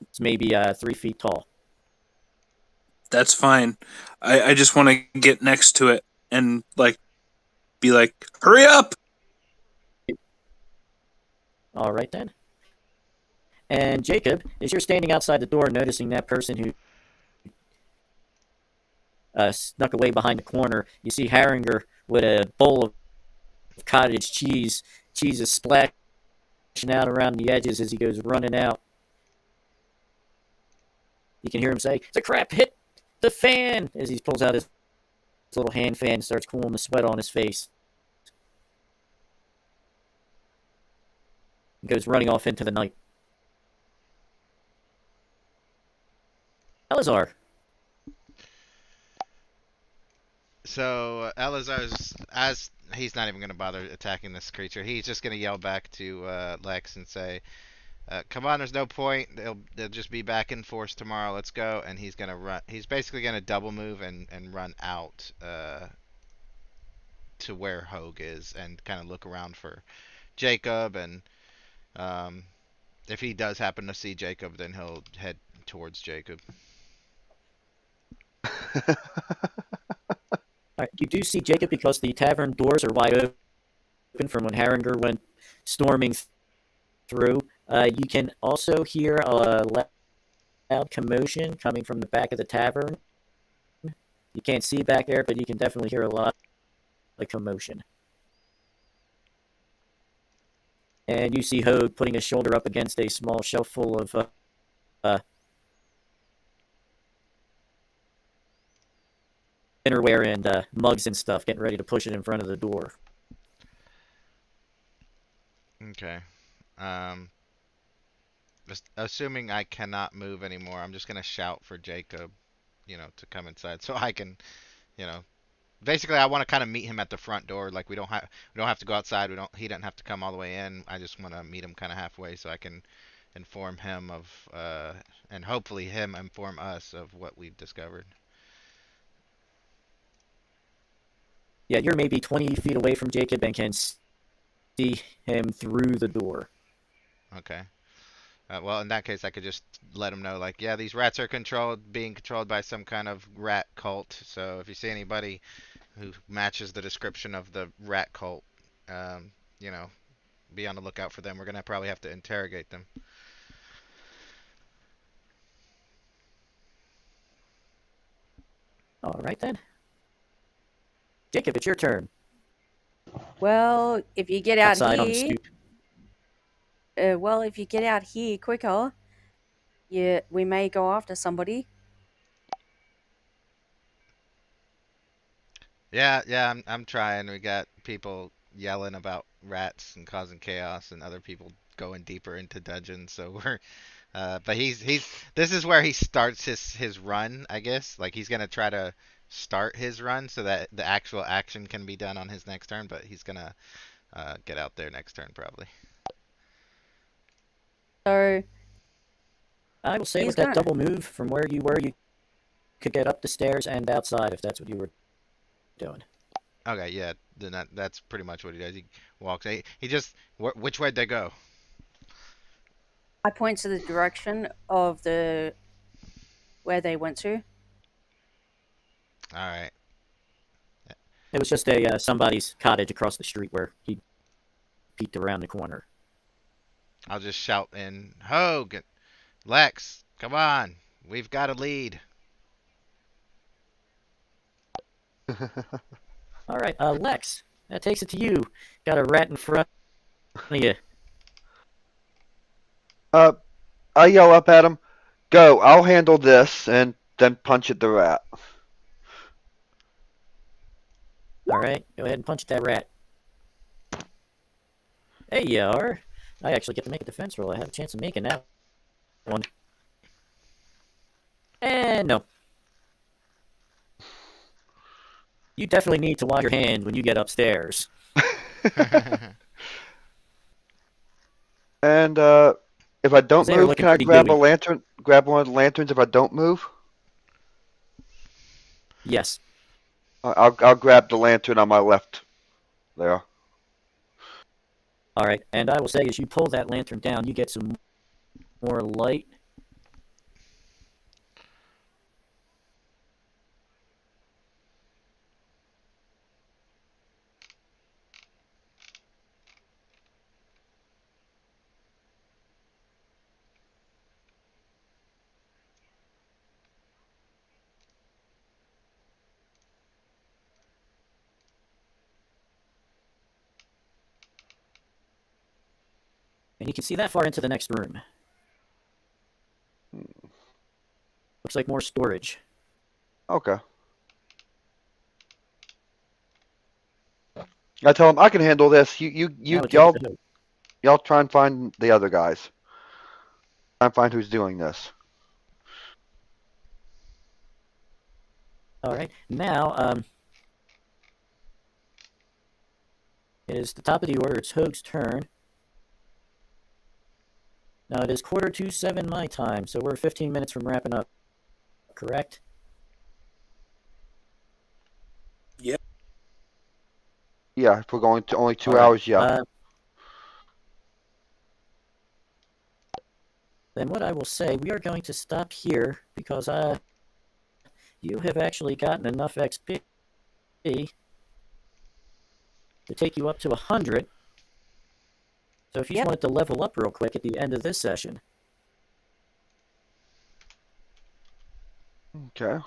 It's maybe 3 feet tall. That's fine. I just want to get next to it and, like, be like, hurry up! All right, then. And Jacob, as you're standing outside the door, noticing that person who snuck away behind the corner, you see Heringer with a bowl of cottage cheese. Cheese is splashing out around the edges as he goes running out. You can hear him say, "The crap hit the fan!" as he pulls out his little hand fan and starts cooling the sweat on his face. He goes running off into the night. Elazar. So Elazar's, as he's not even going to bother attacking this creature, he's just going to yell back to Lex and say, "Come on, there's no point. They'll just be back in force tomorrow. Let's go." And he's going to run. He's basically going to double move and run out to where Hogue is and kind of look around for Jacob. And if he does happen to see Jacob, then he'll head towards Jacob. All right, you do see Jacob because the tavern doors are wide open from when Heringer went storming through. You can also hear a loud commotion coming from the back of the tavern. You can't see back there, but you can definitely hear a lot of commotion. And you see Hogue putting his shoulder up against a small shelf full of dinnerware and mugs and stuff, getting ready to push it in front of the door. Okay. Just assuming I cannot move anymore, I'm just gonna shout for Jacob, to come inside so I can, basically I want to kind of meet him at the front door. Like we don't have to go outside. He doesn't have to come all the way in. I just want to meet him kind of halfway so I can inform him of, and hopefully him inform us of what we've discovered. Yeah, you're maybe 20 feet away from Jacob and can see him through the door. Okay. Well, in that case, I could just let them know, like, yeah, these rats are being controlled by some kind of rat cult. So if you see anybody who matches the description of the rat cult, um, you know, be on the lookout for them. We're gonna probably have to interrogate them. All right then. Jacob, it's your turn. Well, if you get out Outside on the here, stoop. if you get out here quicker, we may go after somebody. Yeah, I'm trying. We got people yelling about rats and causing chaos, and other people going deeper into dungeons. So we're, but he's this is where he starts his run, I guess. Like he's gonna try to start his run so that the actual action can be done on his next turn. But he's gonna get out there next turn probably. So I will say he's with that gonna. double move from where you were, you could get up the stairs and outside if that's what you were doing. Okay, yeah, then that's pretty much what he does. He walks. He just which way'd they go? I point to the direction of where they went to. All right. It was just somebody's cottage across the street where he peeked around the corner. I'll just shout in, Hogue, Lex, come on, we've got a lead. All right, Lex, that takes it to you. Got a rat in front of you. I yell up at him, "Go! I'll handle this," and then punch at the rat. All right, go ahead and punch that rat. Hey, you are. I actually get to make a defense roll. I have a chance of making that one. And no. You definitely need to wash your hand when you get upstairs. And if I don't They're move, looking can I pretty grab a gooey. lantern? Grab one of the lanterns if I don't move? Yes. I'll grab the lantern on my left. There. All right, and I will say as you pull that lantern down, you get some more light. And you can see that far into the next room. Looks like more storage. Okay. I tell him I can handle this. Now it takes it to Hope. Y'all try and find the other guys. Try and find who's doing this. All right, now it is the top of the order. It's Hoag's turn. Now it is 6:45 my time, so we're 15 minutes from wrapping up. Correct? Yeah, if we're going to only 2 All right, hours, yeah. Then what I will say, we are going to stop here because you have actually gotten enough XP to take you up to 100. So if you just wanted to level up real quick at the end of this session. Okay.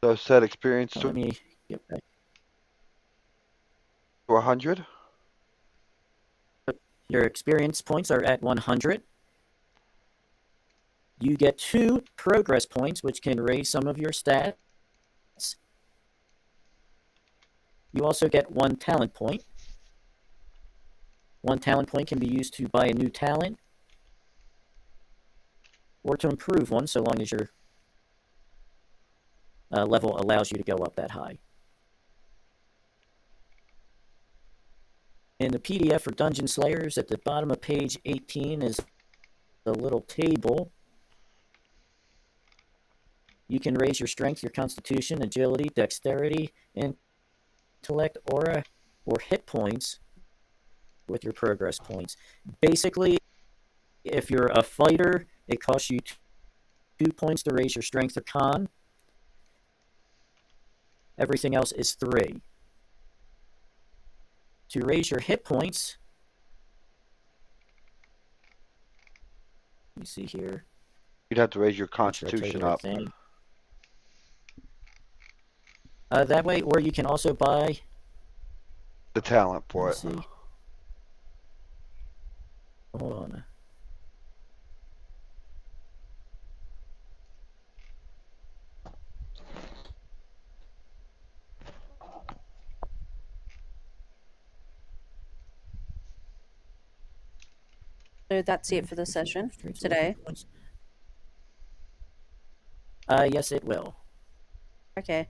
So set experience Let me get back. to 100. Your experience points are at 100. You get 2 progress points, which can raise some of your stats. You also get 1 talent point. 1 talent point can be used to buy a new talent or to improve one, so long as your level allows you to go up that high. In the PDF for Dungeon Slayers, at the bottom of page 18 is the little table. You can raise your strength, your constitution, agility, dexterity, intellect, aura, or hit points with your progress points. Basically, if you're a fighter, it costs you 2 points to raise your strength or con. Everything else is 3. To raise your hit points, let me see here. You'd have to raise your Make sure I tell you constitution the right up. thing. That way, or you can also buy. The talent for Let's it. see. Hold on. So that's it for the session today. Yes, it will. Okay.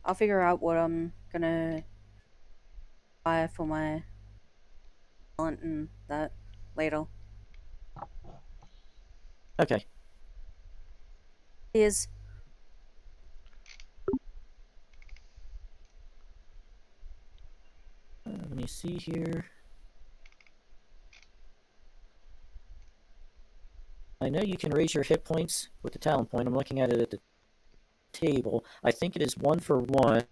I'll figure out what I'm gonna buy for my talent and that later. Okay. Cheers. Let me see here. I know you can raise your hit points with the talent point. I'm looking at it at the table. I think it is 1 for 1,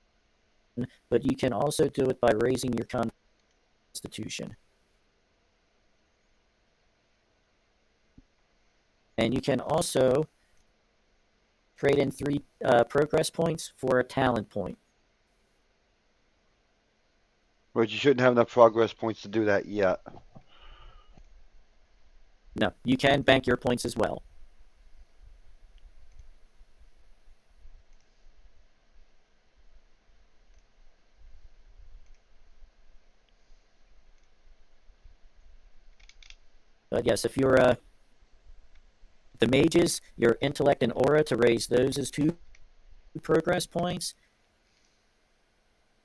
but you can also do it by raising your constitution. And you can also trade in 3 progress points for a talent point. But you shouldn't have enough progress points to do that yet. No, you can bank your points as well. But yes, if you're the mages, your intellect and aura, to raise those is 2 progress points.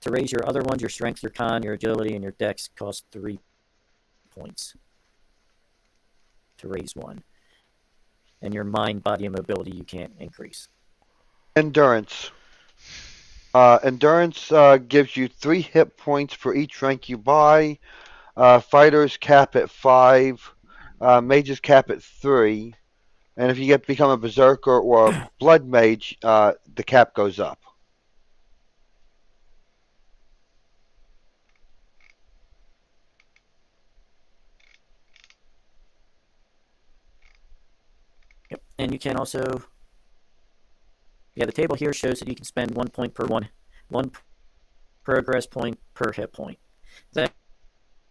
To raise your other ones, your strength, your con, your agility, and your dex, cost 3 points to raise 1. And your mind, body, and mobility you can't increase. Endurance. Endurance gives you 3 hit points for each rank you buy. Fighters cap at 5. Mages cap at 3. And if you become a berserker or a blood mage, the cap goes up. Yep. And you can also, the table here shows that you can spend 1 point per one progress point per hit point. That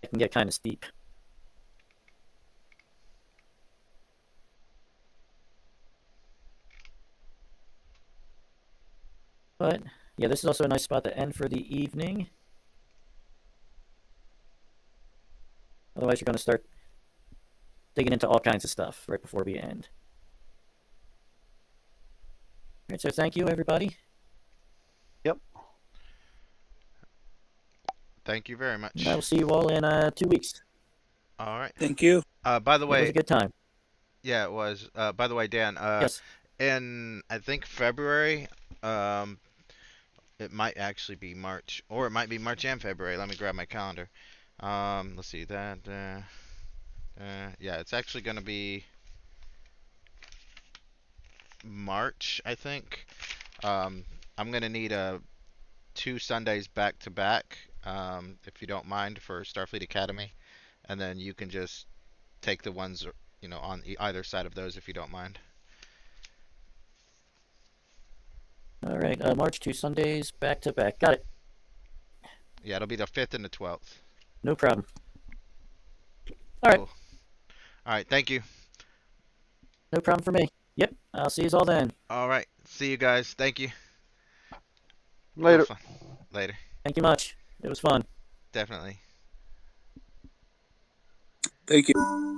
can get kind of steep. But yeah, this is also a nice spot to end for the evening. Otherwise, you're going to start digging into all kinds of stuff right before we end. All right, so thank you, everybody. Yep. Thank you very much. And I will see you all in 2 weeks. All right. Thank you. By the It was way, a good time. yeah, it was. By the way, Dan, Yes. in I think February, it might actually be March, or it might be March and February. Let me grab my calendar. Let's see that. Yeah, it's actually gonna be March, I think. I'm gonna need 2 Sundays back to back, if you don't mind, for Starfleet Academy, and then you can just take the ones, on either side of those if you don't mind. All right. March 2 Sundays back to back. Got it. Yeah, it'll be the 5th and the 12th. No problem. All right. Cool. All right, thank you. No problem for me. Yep. I'll see you all then. All right, see you guys. Thank you. Later. Fun. Later. Thank you much. It was fun. Definitely. Thank you.